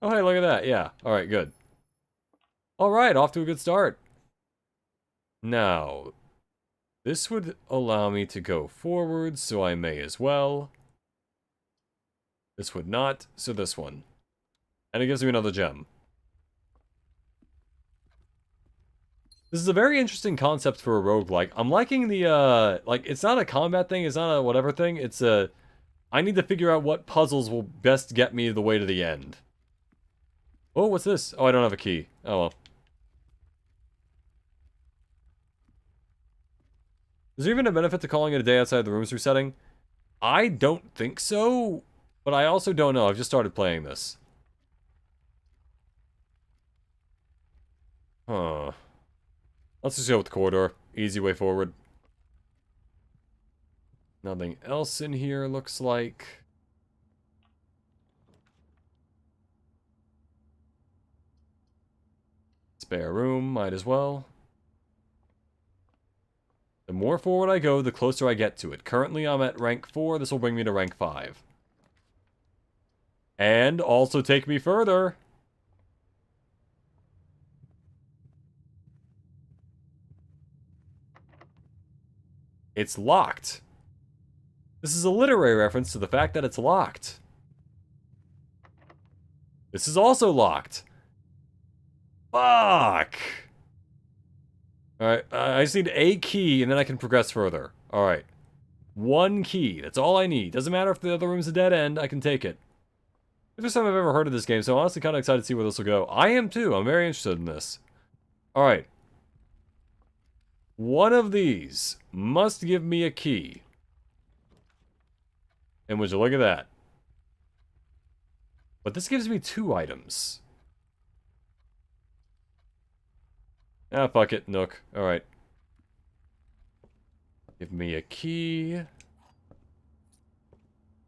Oh, hey, look at that. Yeah. Alright, good. Alright, off to a good start. Now, this would allow me to go forward, so I may as well. This would not, so this one. And it gives me another gem. This is a very interesting concept for a roguelike. I'm liking the, like, it's not a combat thing, it's not a whatever thing, it's a... I need to figure out what puzzles will best get me the way to the end. Oh, what's this? Oh, I don't have a key. Oh, well. Is there even a benefit to calling it a day outside the room's resetting? I don't think so, but I also don't know. I've just started playing this. Huh. Let's just go with the corridor. Easy way forward. Nothing else in here, looks like. Spare room, might as well. The more forward I go, the closer I get to it. Currently, I'm at rank 4. This will bring me to rank 5. And also take me further. It's locked. This is a literary reference to the fact that it's locked. This is also locked. Fuck! Alright, I just need a key and then I can progress further. Alright. One key. That's all I need. Doesn't matter if the other room's a dead end, I can take it. It's the first time I've ever heard of this game, so I'm honestly kind of excited to see where this will go. I am too. I'm very interested in this. Alright. One of these must give me a key. And would you look at that? But this gives me 2 items. Ah, fuck it, Nook. Alright. Give me a key.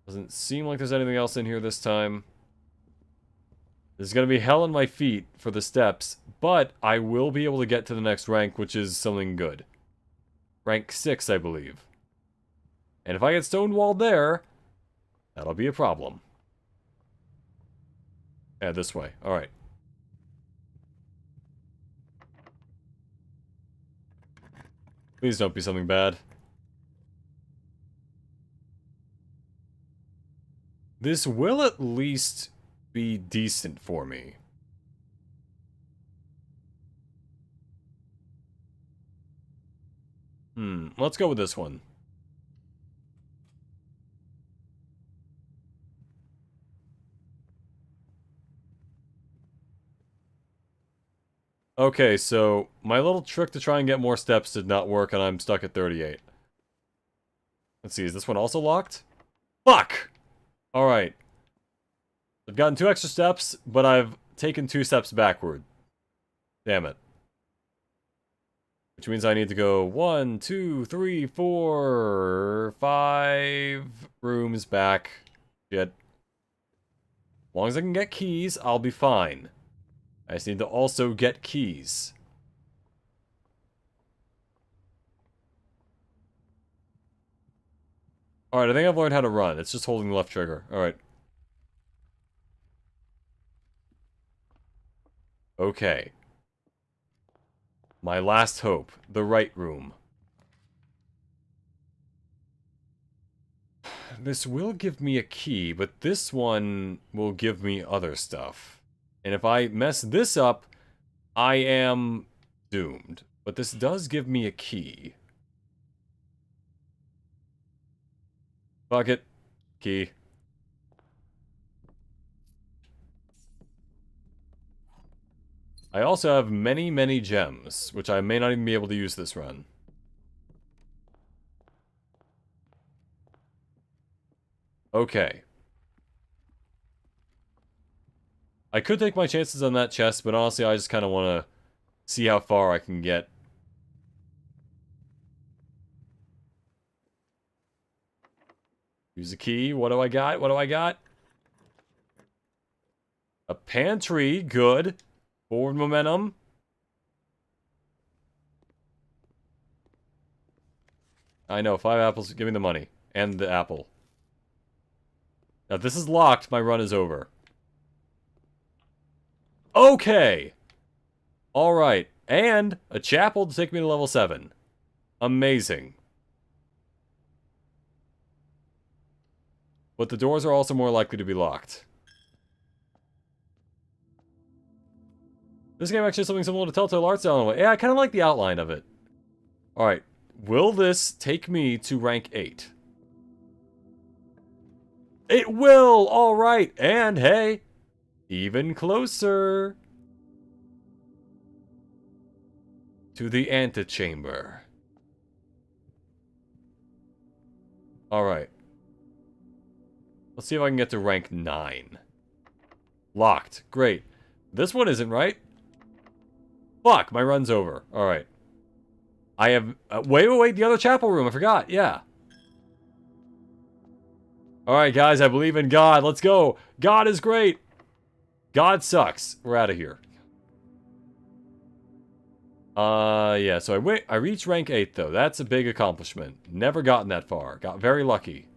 Doesn't seem like there's anything else in here this time. There's gonna be hell on my feet for the steps, but I will be able to get to the next rank, which is something good. Rank 6, I believe. And if I get stonewalled there, that'll be a problem. Yeah, this way. Alright. Please don't be something bad. This will at least be decent for me. Let's go with this one. Okay, so my little trick to try and get more steps did not work, and I'm stuck at 38. Let's see, is this one also locked? Fuck! Alright. I've gotten 2 extra steps, but I've taken 2 steps backward. Damn it. Which means I need to go 1, 2, 3, 4, 5 rooms back. Shit. As long as I can get keys, I'll be fine. I just need to also get keys. Alright, I think I've learned how to run. It's just holding the left trigger. Alright. Okay. My last hope. The right room. This will give me a key, but this one will give me other stuff. And if I mess this up, I am doomed. But this does give me a key. Fuck it. Key. I also have many, many gems, which I may not even be able to use this run. Okay. I could take my chances on that chest, but honestly, I just kind of want to see how far I can get. Use a key. What do I got? What do I got? A pantry. Good. Forward momentum. I know. 5 apples. Give me the money. And the apple. Now, if this is locked, my run is over. Okay! Alright. And a chapel to take me to level 7. Amazing. But the doors are also more likely to be locked. This game actually has something similar to Telltale art style in a way. Yeah, I kind of like the outline of it. Alright. Will this take me to rank 8? It will! Alright! And hey, even closer to the antechamber. Alright. Let's see if I can get to rank 9. Locked. Great. This one isn't right. Fuck, my run's over. Alright. I have... wait, the other chapel room, I forgot. Yeah. Alright, guys, I believe in God. Let's go. God is great. God sucks. We're out of here. Yeah, so I reached rank 8, though. That's a big accomplishment. Never gotten that far. Got very lucky.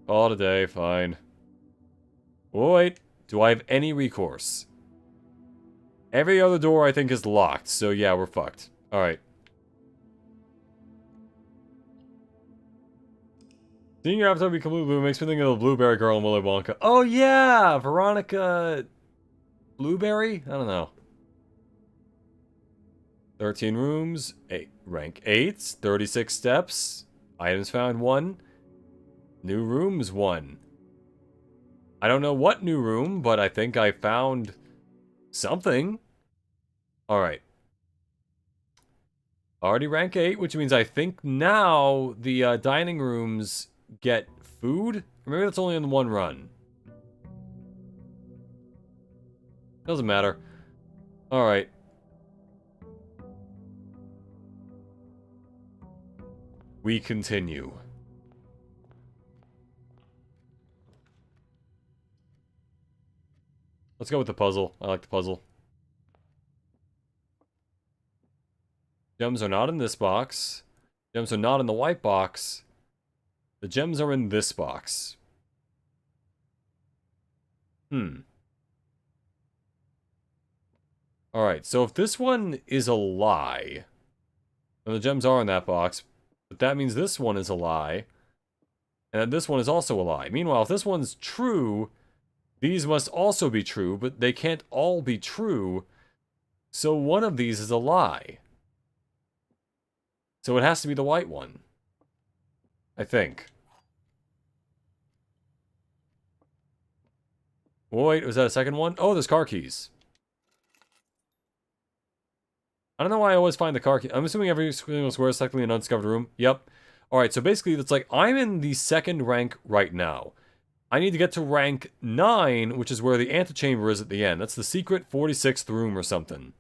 Call it a day, fine. Wait, do I have any recourse? Every other door, I think, is locked, so yeah, we're fucked. Alright. Seeing your avatar become blue makes me think of the Blueberry Girl in Willy Wonka. Oh yeah! Veronica... Blueberry? I don't know. 13 rooms, 8, rank 8, 36 steps, items found 1, new rooms 1. I don't know what new room, but I think I found something. Alright. Already rank 8, which means I think now the dining rooms get food? Or maybe that's only in one run. Doesn't matter. Alright. We continue. Let's go with the puzzle. I like the puzzle. Gems are not in this box. Gems are not in the white box. The gems are in this box. Alright, so if this one is a lie, and the gems are in that box, but that means this one is a lie, and this one is also a lie. Meanwhile, if this one's true, these must also be true, but they can't all be true, so one of these is a lie. So it has to be the white one. I think. Wait, was that a second one? Oh, there's car keys. I don't know why I always find the car key. I'm assuming every single square is technically an undiscovered room. Yep. Alright, so basically it's like I'm in the second rank right now. I need to get to rank 9, which is where the antechamber is at the end. That's the secret 46th room or something.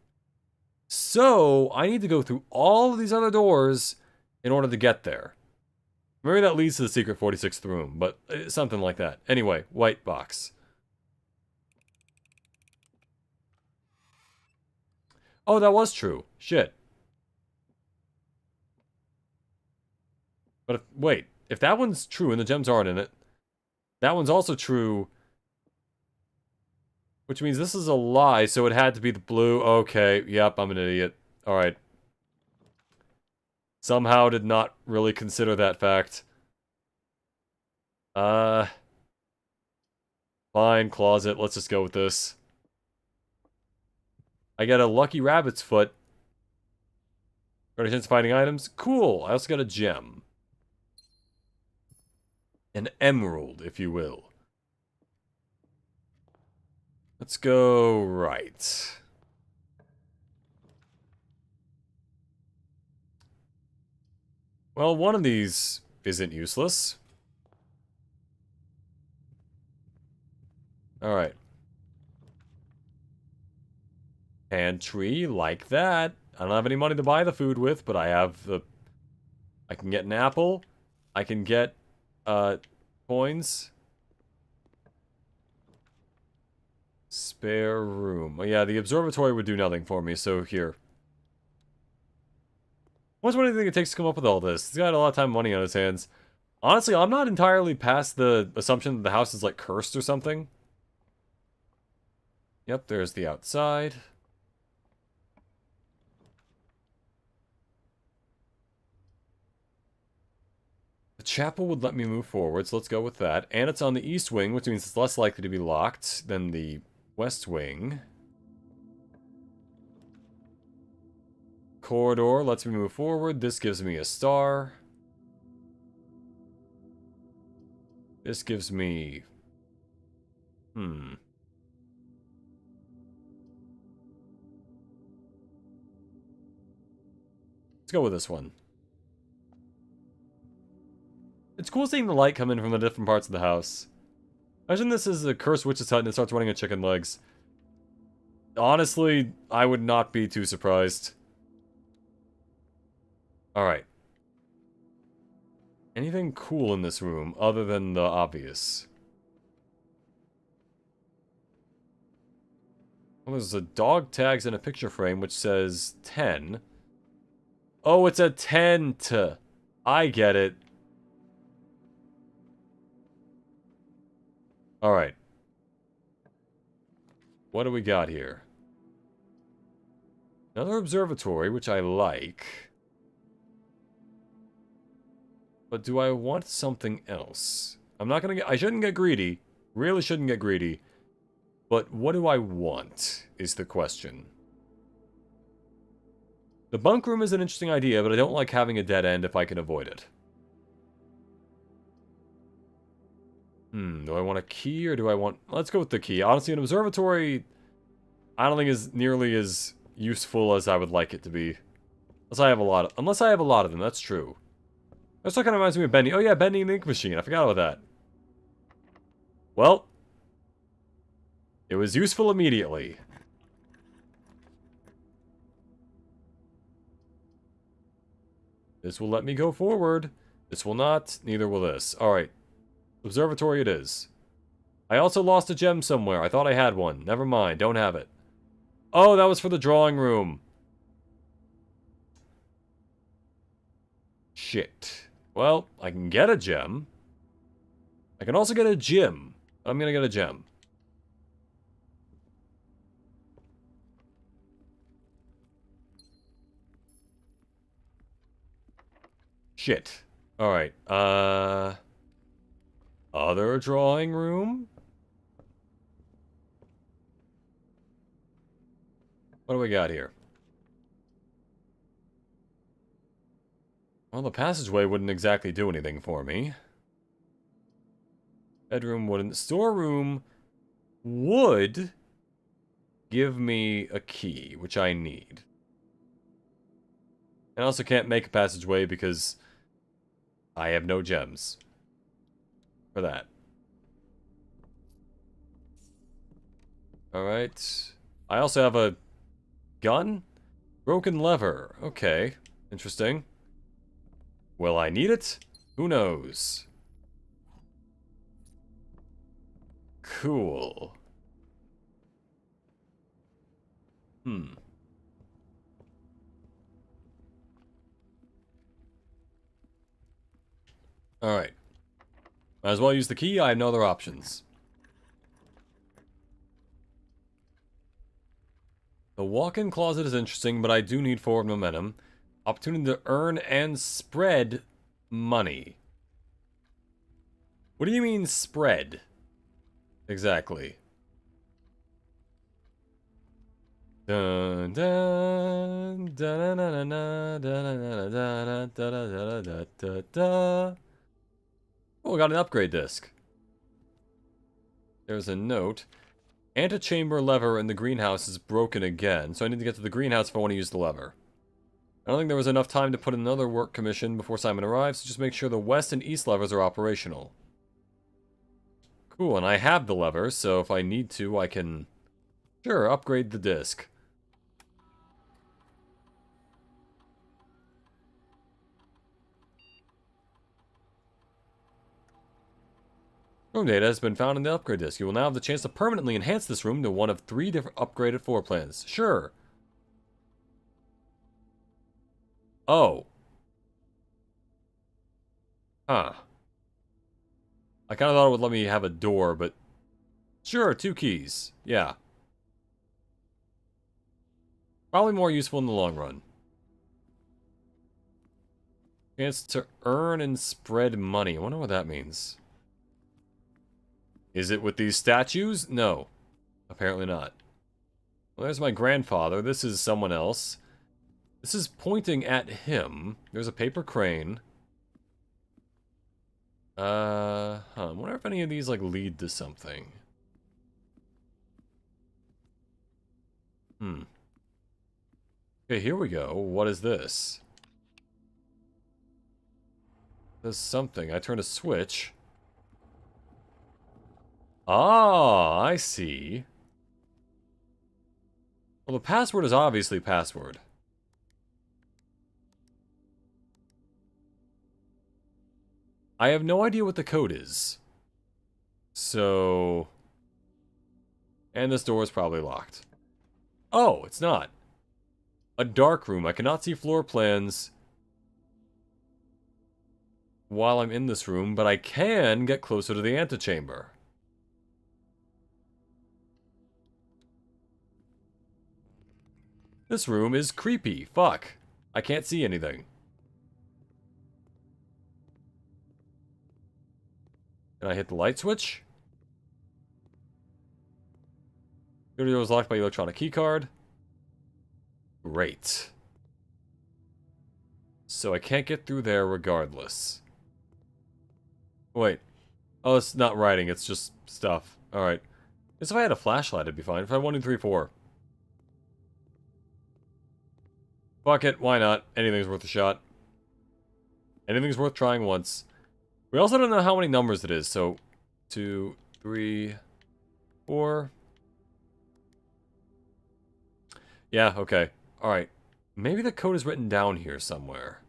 So, I need to go through all of these other doors in order to get there. Maybe that leads to the secret 46th room, but something like that. Anyway, white box. Oh, that was true. Shit. But wait, if that one's true and the gems aren't in it, that one's also true. Which means this is a lie, so it had to be the blue. Okay, yep, I'm an idiot. Alright. Somehow did not really consider that fact. Fine, closet. Let's just go with this. I got a lucky rabbit's foot. Got a chance of finding items? Cool. I also got a gem. An emerald, if you will. Let's go right. Well, one of these isn't useless. Alright. Pantry, like that. I don't have any money to buy the food with, but I have the... I can get an apple. I can get, coins. Spare room. Oh, yeah, the observatory would do nothing for me, so here. What do you think it takes to come up with all this? He's got a lot of time and money on his hands. Honestly, I'm not entirely past the assumption that the house is, like, cursed or something. Yep, there's the outside. The chapel would let me move forward, so let's go with that. And it's on the east wing, which means it's less likely to be locked than the west wing. corridor lets me move forward. This gives me a star. This gives me... Let's go with this one. It's cool seeing the light come in from the different parts of the house. Imagine this is a cursed witch's hut and it starts running on chicken legs. Honestly, I would not be too surprised. Alright. Anything cool in this room other than the obvious? Well, there's a dog tags in a picture frame which says 10. Oh, it's a tent. I get it. Alright. What do we got here? Another observatory, which I like. But do I want something else? I'm not gonna get... I shouldn't get greedy. Really shouldn't get greedy. But what do I want, is the question. The bunk room is an interesting idea, but I don't like having a dead end if I can avoid it. Do I want a key or do I want... Let's go with the key. Honestly, an observatory, I don't think is nearly as useful as I would like it to be. Unless I have a lot of them, that's true. That still kind of reminds me of Bendy. Oh yeah, Bendy and the Ink Machine. I forgot about that. Well, it was useful immediately. This will let me go forward. This will not. Neither will this. Alright. Observatory it is. I also lost a gem somewhere. I thought I had one. Never mind. Don't have it. Oh, that was for the drawing room. Shit. Well, I can get a gem. I can also get a gem. I'm gonna get a gem. Shit. Alright, other drawing room? What do we got here? Well, the passageway wouldn't exactly do anything for me. Bedroom wouldn't. Storeroom would give me a key, which I need. I also can't make a passageway because I have no gems for that. Alright. I also have a gun? Broken lever. Okay. Interesting. Will I need it? Who knows? Cool. Alright. Might as well use the key, I have no other options. The walk-in closet is interesting, but I do need forward momentum. Opportunity to earn and spread money. What do you mean, spread? Exactly. Dun dun dun dun dun dun dun dun dun dun dun dun. Oh, I got an upgrade disc. There's a note. Antechamber lever in the greenhouse is broken again, so I need to get to the greenhouse if I want to use the lever. I don't think there was enough time to put another work commission before Simon arrives, so just make sure the west and east levers are operational. Cool, and I have the lever, so if I need to, I can... Sure, upgrade the disc. Room data has been found in the upgrade disk. You will now have the chance to permanently enhance this room to one of 3 different upgraded floor plans. Sure. Oh. Huh. I kind of thought it would let me have a door, but... Sure, 2 keys. Yeah. Probably more useful in the long run. Chance to earn and spread money. I wonder what that means. Is it with these statues? No. Apparently not. Well, there's my grandfather. This is someone else. This is pointing at him. There's a paper crane. I wonder if any of these, like, lead to something. Okay, here we go. What is this? There's something. I turned a switch. Ah, I see. Well, the password is obviously password. I have no idea what the code is. So... And this door is probably locked. Oh, it's not. A dark room. I cannot see floor plans while I'm in this room, but I can get closer to the antechamber. This room is creepy. Fuck. I can't see anything. Can I hit the light switch? The door is locked by electronic keycard. Great. So I can't get through there regardless. Wait. Oh, it's not writing, it's just stuff. Alright. Guess if I had a flashlight, it'd be fine. If I had 1, 2, 3, 4. Fuck it, why not? Anything's worth a shot. Anything's worth trying once. We also don't know how many numbers it is, so 2, 3, 4. Yeah, okay. Alright. Maybe the code is written down here somewhere.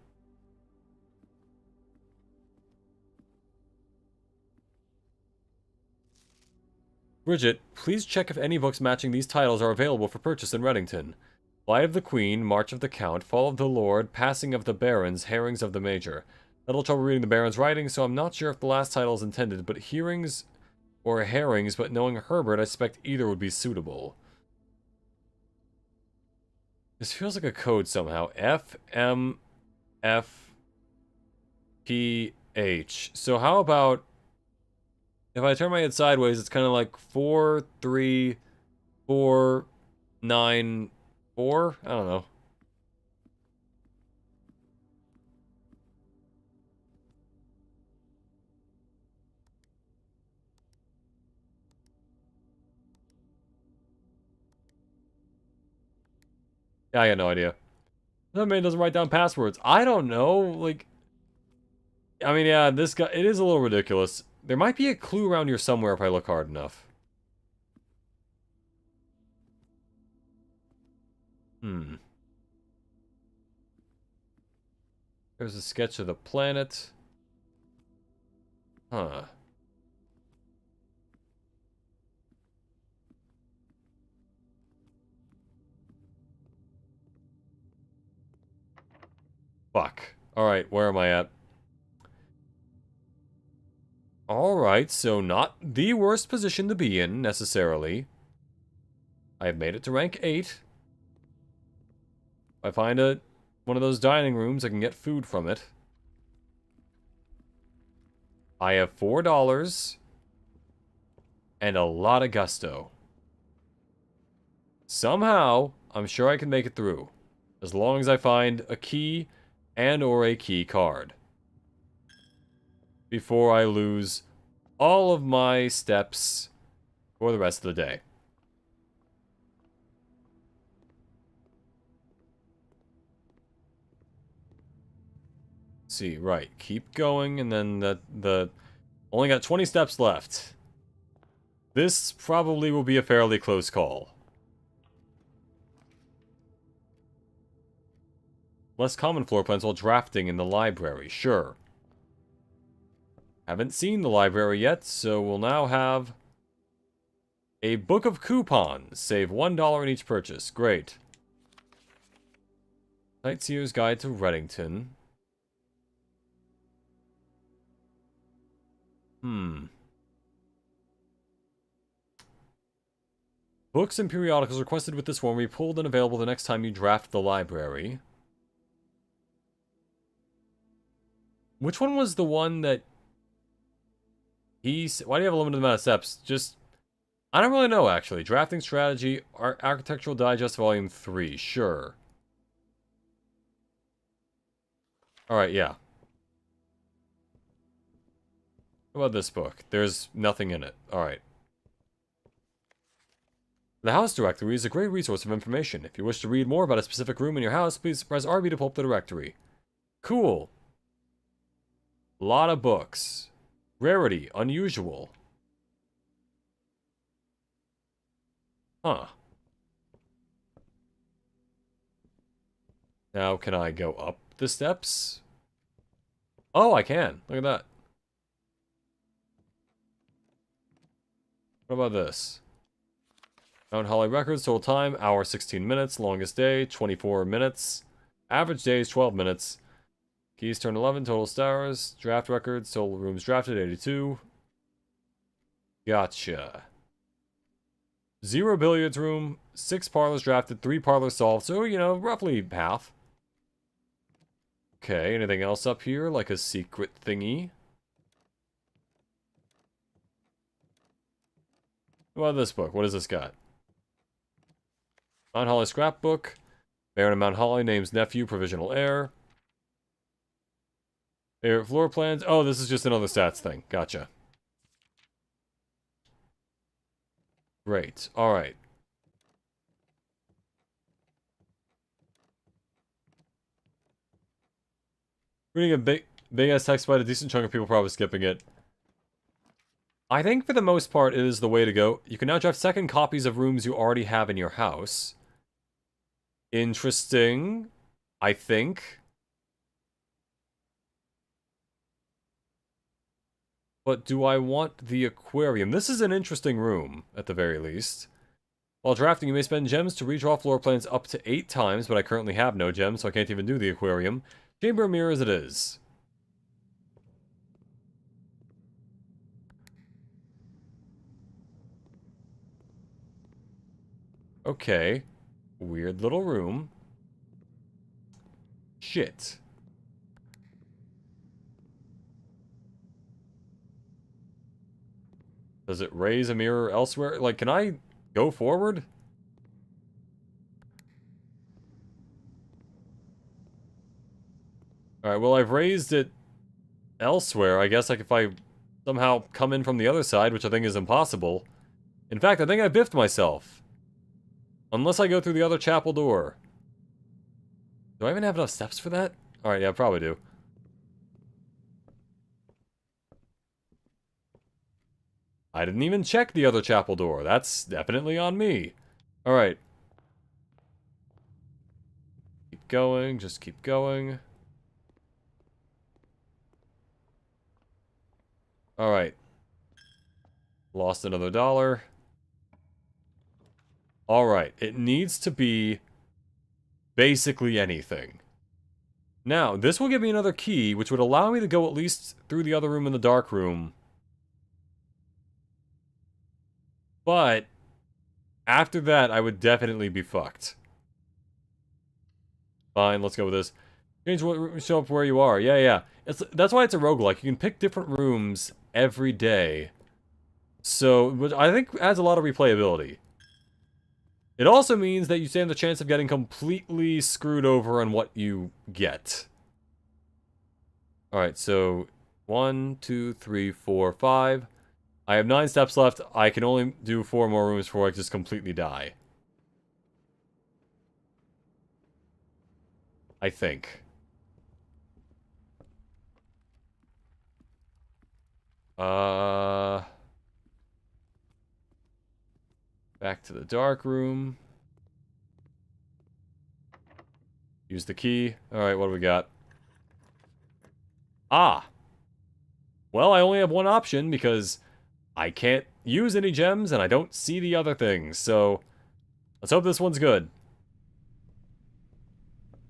Bridget, please check if any books matching these titles are available for purchase in Reddington. Flight of the Queen, March of the Count, Fall of the Lord, Passing of the Barons, Herrings of the Major. Little trouble reading the Baron's writing, so I'm not sure if the last title is intended, but hearings or herrings, but knowing Herbert, I suspect either would be suitable. This feels like a code somehow. F, M, F, P, H. So how about... If I turn my head sideways, it's kind of like 4, 3, 4, 9, 4? I don't know. Yeah, I got no idea. That man doesn't write down passwords. I don't know, like... I mean, yeah, this guy... It is a little ridiculous. There might be a clue around here somewhere if I look hard enough. There's a sketch of the planet. Huh. Fuck. Alright, where am I at? Alright, so not the worst position to be in, necessarily. I've made it to rank 8. If I find one of those dining rooms, I can get food from it. I have $4. And a lot of gusto. Somehow, I'm sure I can make it through. As long as I find a key and or a key card. Before I lose all of my steps for the rest of the day. Let's see, right. Keep going, and then the only got 20 steps left. This probably will be a fairly close call. Less common floor plans while drafting in the library, sure. Haven't seen the library yet, so we'll now have a book of coupons. Save $1 in each purchase. Great. Sightseer's Guide to Reddington. Books and periodicals requested with this form will be pulled and available the next time you draft the library. Which one was the one that... Why do you have a limited amount of steps? Just... I don't really know, actually. Drafting Strategy, Architectural Digest Volume 3. Sure. Alright, yeah. What about this book? There's nothing in it. Alright. The house directory is a great resource of information. If you wish to read more about a specific room in your house, please press RB to pull up the directory. Cool. Lot of books. Rarity, unusual. Huh. Now, can I go up the steps? Oh, I can. Look at that. What about this? Mount Holly records, total time, hour 16 minutes, longest day, 24 minutes. Average days, 12 minutes. Keys turn 11, total stars. Draft records, total rooms drafted, 82. Gotcha. 0 billiards room, 6 parlors drafted, 3 parlors solved, so, you know, roughly half. Okay, anything else up here, like a secret thingy? What about this book? What has this got? Mount Holly scrapbook. Baron of Mount Holly names nephew provisional heir. Favorite floor plans. Oh, this is just another stats thing. Gotcha. Great. Alright. Reading a big ass text by a decent chunk of people probably skipping it. I think for the most part it is the way to go. You can now draft second copies of rooms you already have in your house. Interesting, I think. But do I want the aquarium? This is an interesting room, at the very least. While drafting, you may spend gems to redraw floor plans up to 8 times, but I currently have no gems, so I can't even do the aquarium. Chamber of Mirrors it is. Okay. Weird little room. Shit. Does it raise a mirror elsewhere? Like, can I go forward? Alright, well, I've raised it elsewhere. I guess, like, if I somehow come in from the other side, which I think is impossible. In fact, I think I biffed myself. Unless I go through the other chapel door. Do I even have enough steps for that? Alright, yeah, I probably do. I didn't even check the other chapel door. That's definitely on me. Alright. Keep going, just keep going. Alright. Lost another $1. Alright, it needs to be basically anything. Now, this will give me another key, which would allow me to go at least through the other room in the dark room. But, after that, I would definitely be fucked. Fine, let's go with this. Change what show up where you are. Yeah. That's why it's a roguelike. You can pick different rooms every day. So, which I think adds a lot of replayability. It also means that you stand the chance of getting completely screwed over on what you get. Alright, so 1, 2, 3, 4, 5. I have 9 steps left. I can only do 4 more rooms before I just completely die. I think. Back to the dark room. Use the key. Alright, what do we got? Ah! Well, I only have one option because I can't use any gems and I don't see the other things, so let's hope this one's good.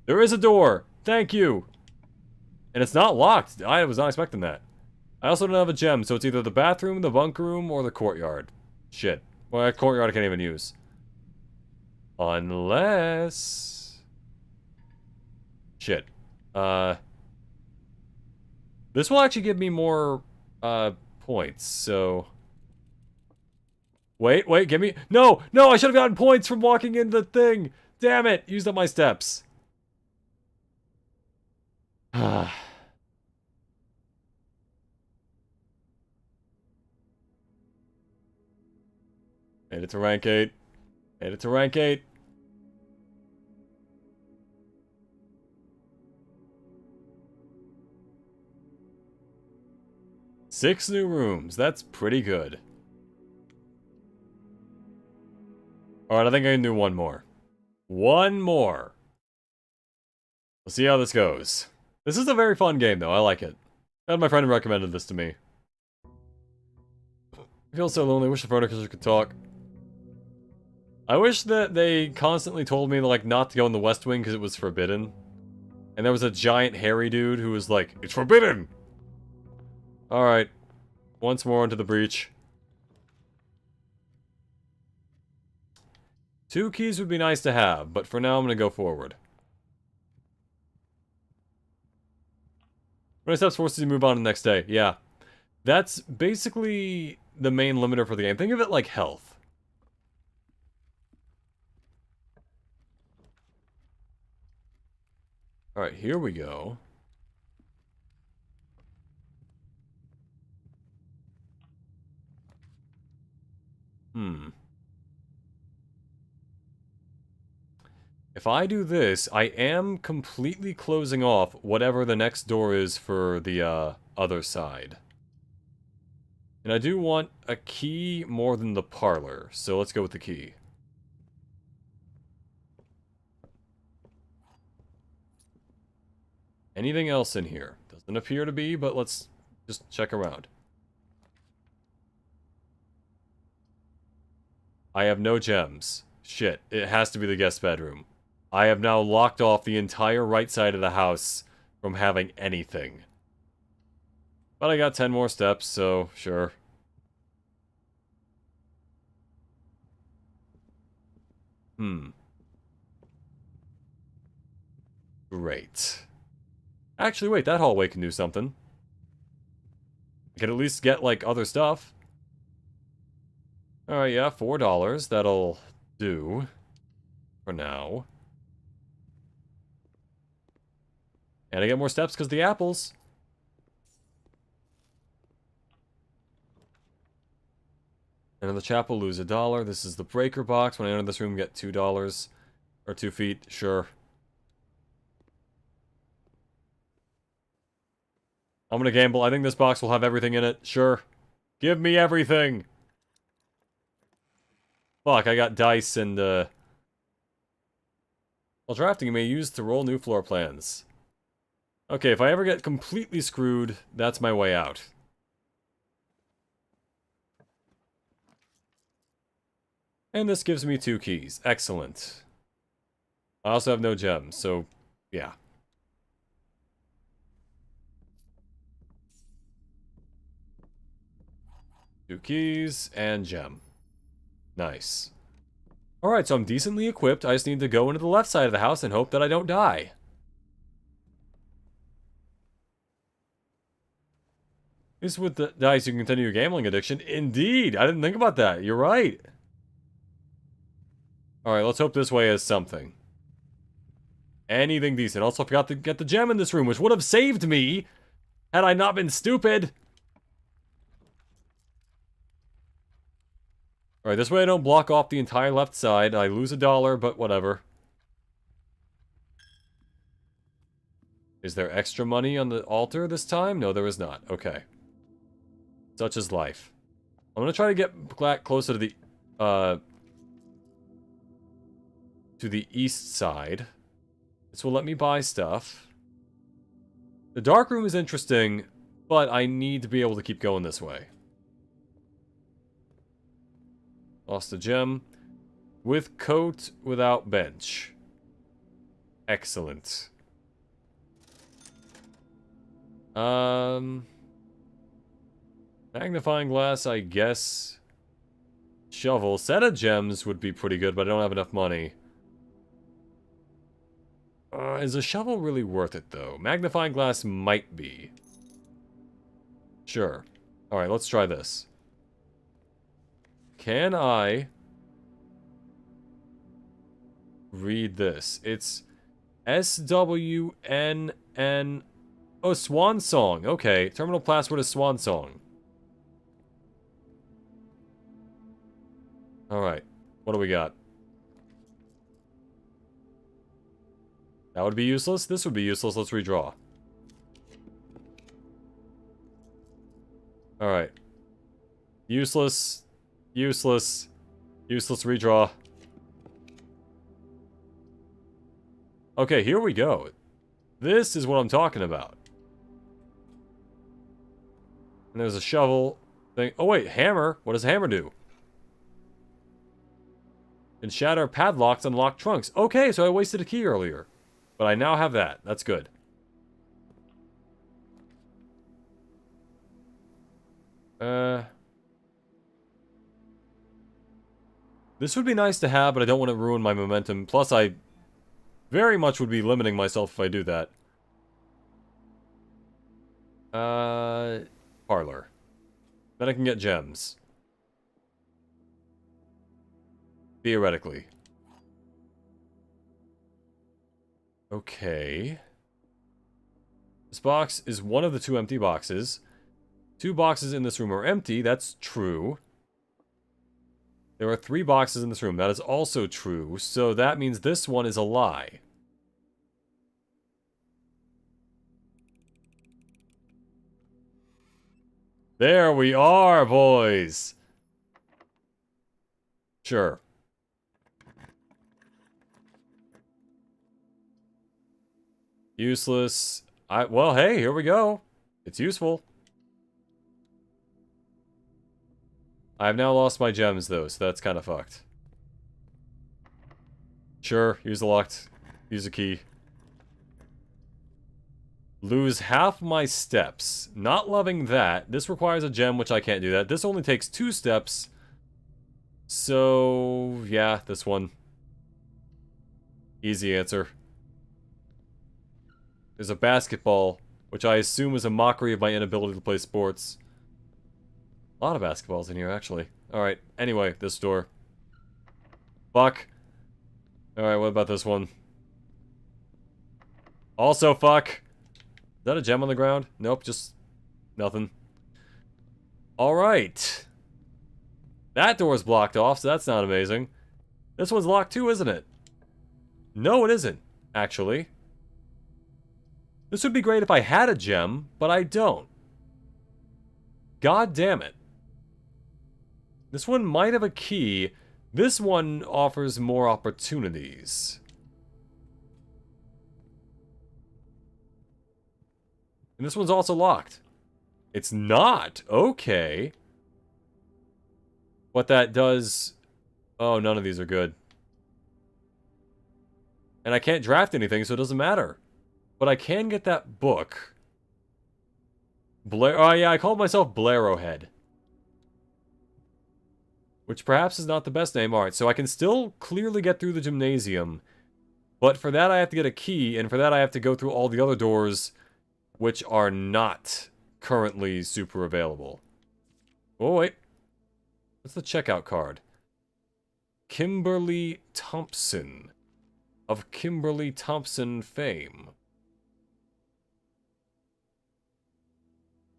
There is a door! Thank you! And it's not locked. I was not expecting that. I also don't have a gem, so it's either the bathroom, the bunker room, or the courtyard. Shit. Well, that courtyard I can't even use. Unless... Shit. This will actually give me more, points, so... Wait, give me... No! I should have gotten points from walking in the thing! Damn it! Used up my steps. Made it to rank 8. Made it to rank 8. Six new rooms. That's pretty good. Alright, I think I can do one more. One more. We'll see how this goes. This is a very fun game, though. I like it. My friend recommended this to me. I feel so lonely. I wish the furniture could talk. I wish that they constantly told me, like, not to go in the West Wing because it was forbidden. And there was a giant hairy dude who was like, it's forbidden! Alright. Once more into the breach. 2 keys would be nice to have, but for now I'm gonna go forward. When steps forces you to move on to the next day. Yeah. That's basically the main limiter for the game. Think of it like health. Alright, here we go. If I do this, I am completely closing off whatever the next door is for the other side. And I do want a key more than the parlor, so let's go with the key. Anything else in here? Doesn't appear to be, but let's just check around. I have no gems. Shit, it has to be the guest bedroom. I have now locked off the entire right side of the house from having anything. But I got 10 more steps, so sure. Great. Actually, wait, that hallway can do something. I can at least get, like, other stuff. Alright, yeah, $4. That'll do. For now. And I get more steps because the apples. Enter the chapel, lose $1. This is the breaker box. When I enter this room, get $2. Or 2 feet, sure. I'm gonna gamble. I think this box will have everything in it. Sure. Give me everything! Fuck, I got dice and, While drafting, you may use to roll new floor plans. Okay, if I ever get completely screwed, that's my way out. And this gives me 2 keys. Excellent. I also have no gems, so, yeah. Two keys, and gem. Nice. Alright, so I'm decently equipped. I just need to go into the left side of the house and hope that I don't die. This is with the dice you can continue your gambling addiction. Indeed! I didn't think about that. You're right. Alright, let's hope this way is something. Anything decent. Also, I forgot to get the gem in this room, which would have saved me had I not been stupid. Alright, this way I don't block off the entire left side. I lose $1, but whatever. Is there extra money on the altar this time? No, there is not. Okay. Such is life. I'm gonna try to get closer to the east side. This will let me buy stuff. The dark room is interesting, but I need to be able to keep going this way. Lost a gem. With coat, without bench. Excellent. Magnifying glass, I guess. Shovel. Set of gems would be pretty good, but I don't have enough money. Is a shovel really worth it, though? Magnifying glass might be. Sure. Alright, let's try this. Can I read this? It's SWNN Oh, Swan Song. Okay, terminal password is Swan Song. Alright, what do we got? That would be useless. This would be useless. Let's redraw. Alright. Useless. Useless. Useless redraw. Okay, here we go. This is what I'm talking about. And there's a shovel thing. Oh wait, hammer. What does hammer do? Can shatter padlocks, unlock trunks. Okay, so I wasted a key earlier. But I now have that. That's good. This would be nice to have, but I don't want to ruin my momentum. Plus, I very much would be limiting myself if I do that. Parlor. Then I can get gems. Theoretically. Okay. This box is one of the 2 empty boxes. 2 boxes in this room are empty. That's true. There are 3 boxes in this room. That is also true. So that means this one is a lie. There we are, boys! Sure. Useless. Well, hey, here we go. It's useful. I've now lost my gems, though, so that's kind of fucked. Sure, use the locked. Use a key. Lose half my steps. Not loving that. This requires a gem, which I can't do that. This only takes 2 steps. So, yeah, this one. Easy answer. There's a basketball, which I assume is a mockery of my inability to play sports. A lot of basketballs in here, actually. Alright, anyway, this door. Fuck. Alright, what about this one? Also fuck. Is that a gem on the ground? Nope, just nothing. Alright. That door's blocked off, so that's not amazing. This one's locked too, isn't it? No, it isn't, actually. This would be great if I had a gem, but I don't. God damn it. This one might have a key. This one offers more opportunities. And this one's also locked. It's not. Okay. What that does... Oh, none of these are good. And I can't draft anything, so it doesn't matter. But I can get that book. Oh yeah, I called myself Blairohead. Which perhaps is not the best name. Alright, so I can still clearly get through the gymnasium. But for that I have to get a key, and for that I have to go through all the other doors, which are not currently super available. Oh, wait. What's the checkout card? Kimberly Thompson. Of Kimberly Thompson fame.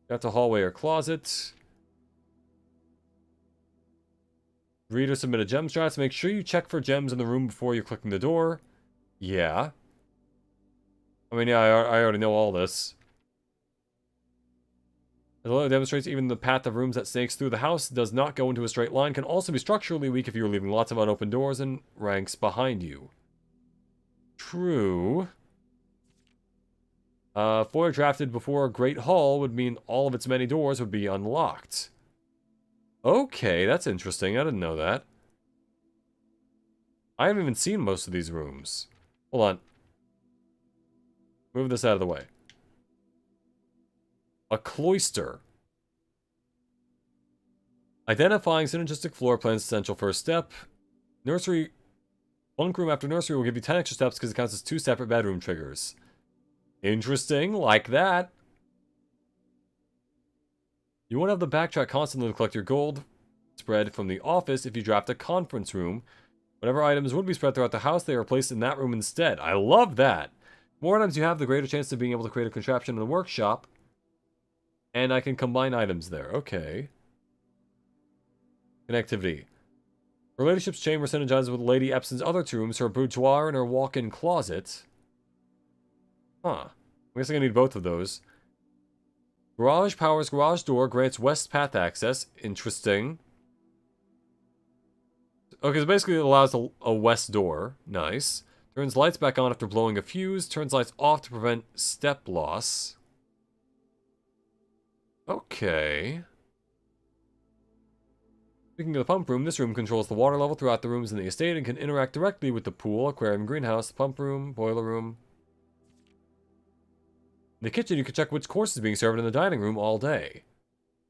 Got the hallway or closet. Reader submitted gem strats. Make sure you check for gems in the room before you're clicking the door. Yeah. I mean, yeah, I already know all this. As well, it demonstrates even the path of rooms that snakes through the house does not go into a straight line, can also be structurally weak if you are leaving lots of unopened doors and ranks behind you. True. Foyer drafted before a Great Hall would mean all of its many doors would be unlocked. Okay, that's interesting. I didn't know that. I haven't even seen most of these rooms. Hold on. Move this out of the way. A cloister. Identifying synergistic floor plans essential first step. Nursery. Bunk room after nursery will give you 10 extra steps because it counts as 2 separate bedroom triggers. Interesting, like that. You won't have to backtrack constantly to collect your gold spread from the office if you draft a conference room. Whatever items would be spread throughout the house, they are placed in that room instead. I love that. More items you have, the greater chance of being able to create a contraption in the workshop. And I can combine items there. Okay. Connectivity. Her ladyship's chamber synergizes with Lady Epson's other two rooms, her boudoir and her walk-in closet. Huh. I guess I'm gonna need both of those. Garage powers garage door, grants west path access. Interesting. Okay, so basically it allows a west door. Nice. Turns lights back on after blowing a fuse. Turns lights off to prevent step loss. Okay. Speaking of the pump room, this room controls the water level throughout the rooms in the estate and can interact directly with the pool, aquarium, greenhouse, the pump room, boiler room. In the kitchen, you can check which course is being served in the dining room all day.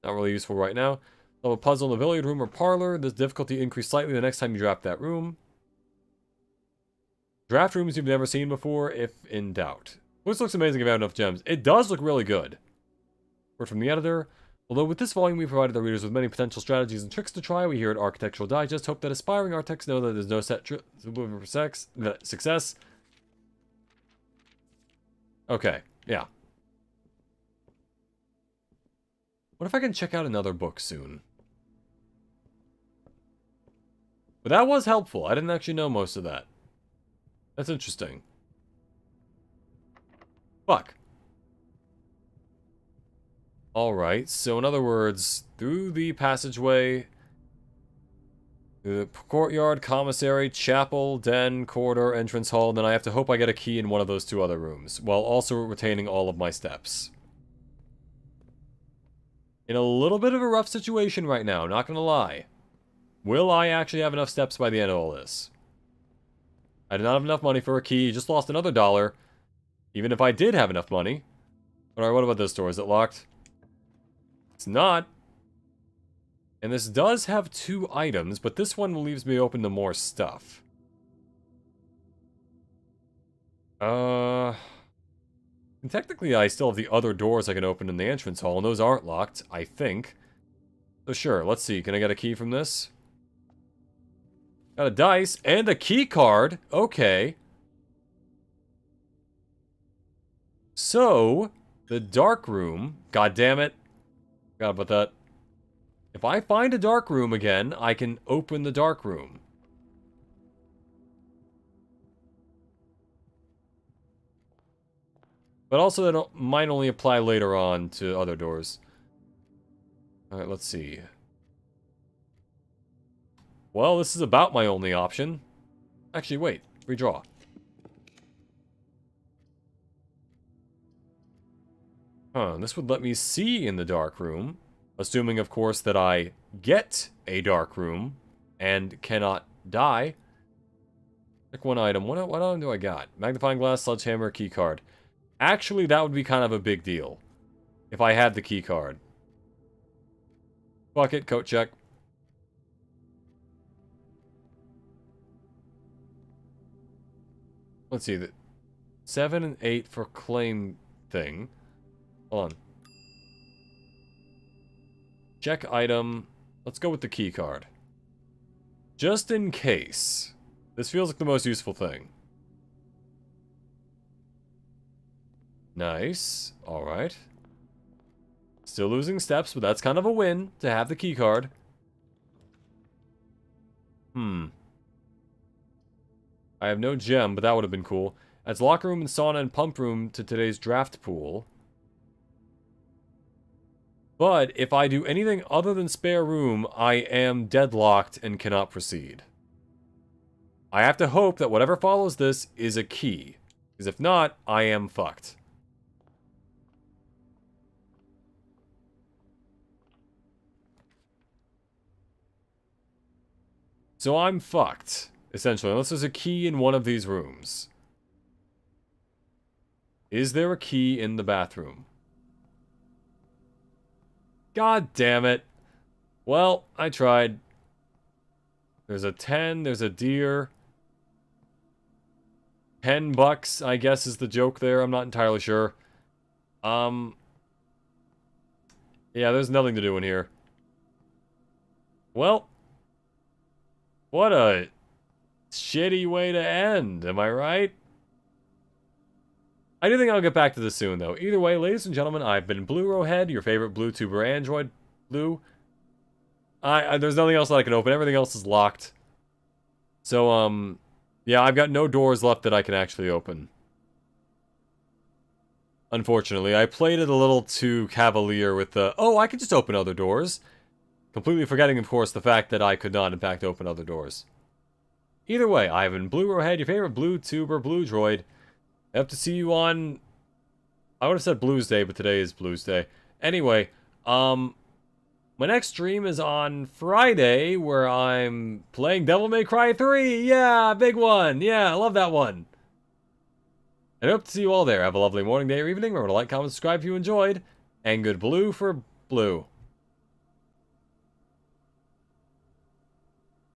Not really useful right now. Level puzzle in the billiard room or parlor. This difficulty increase slightly the next time you draft that room. Draft rooms you've never seen before, if in doubt. This looks amazing if you have enough gems. It does look really good. Word from the editor. Although with this volume we provided the readers with many potential strategies and tricks to try, we here at Architectural Digest hope that aspiring architects know that there's no set for success. Okay, yeah. What if I can check out another book soon? But that was helpful. I didn't actually know most of that. That's interesting. Fuck. Alright, so in other words, through the passageway, through the courtyard, commissary, chapel, den, corridor, entrance hall, and then I have to hope I get a key in one of those two other rooms, while also retaining all of my steps. In a little bit of a rough situation right now, not gonna lie. Will I actually have enough steps by the end of all this? I did not have enough money for a key, just lost another $1. Even if I did have enough money. Alright, what about this door? Is it locked? It's not. And this does have 2 items, but this one leaves me open to more stuff. And technically, I still have the other doors I can open in the entrance hall, and those aren't locked, I think. So sure, let's see. Can I get a key from this? Got a dice and a key card. Okay. So, the dark room. God damn it. Forgot about that. If I find a dark room again, I can open the dark room. But also that might only apply later on to other doors. Alright, let's see. Well, this is about my only option. Actually, wait. Redraw. This would let me see in the dark room. Assuming, of course, that I get a dark room and cannot die. Pick one item. What item do I got? Magnifying glass, sledgehammer, key card. Actually, that would be kind of a big deal. If I had the key card. Fuck it, coat check. Let's see. 7 and 8 for claim thing. Hold on. Check item. Let's go with the key card. Just in case. This feels like the most useful thing. Nice. Alright. Still losing steps, but that's kind of a win to have the key card. I have no gem, but that would have been cool. Adds locker room and sauna and pump room to today's draft pool. But if I do anything other than spare room, I am deadlocked and cannot proceed. I have to hope that whatever follows this is a key. Because if not, I am fucked. So I'm fucked, essentially, unless there's a key in one of these rooms. Is there a key in the bathroom? God damn it. Well, I tried. There's a 10, there's a deer. $10, I guess, is the joke there. I'm not entirely sure. Yeah, there's nothing to do in here. Well, what a shitty way to end, am I right? I do think I'll get back to this soon, though. Either way, ladies and gentlemen, I've been Blue Rowhead, your favorite BlueTuber Android Blue. There's nothing else that I can open. Everything else is locked. So, yeah, I've got no doors left that I can actually open. Unfortunately, I played it a little too cavalier with the, oh, I could just open other doors. Completely forgetting, of course, the fact that I could not, in fact, open other doors. Either way, I've been Blue Rowhead, your favorite BlueTuber Blue Droid. I hope to see you on... I would have said Blues Day, but today is Blues Day. Anyway, my next stream is on Friday, where I'm playing Devil May Cry 3. Yeah, big one. Yeah, I love that one. And I hope to see you all there. Have a lovely morning, day, or evening. Remember to like, comment, subscribe if you enjoyed. And good blue for blue.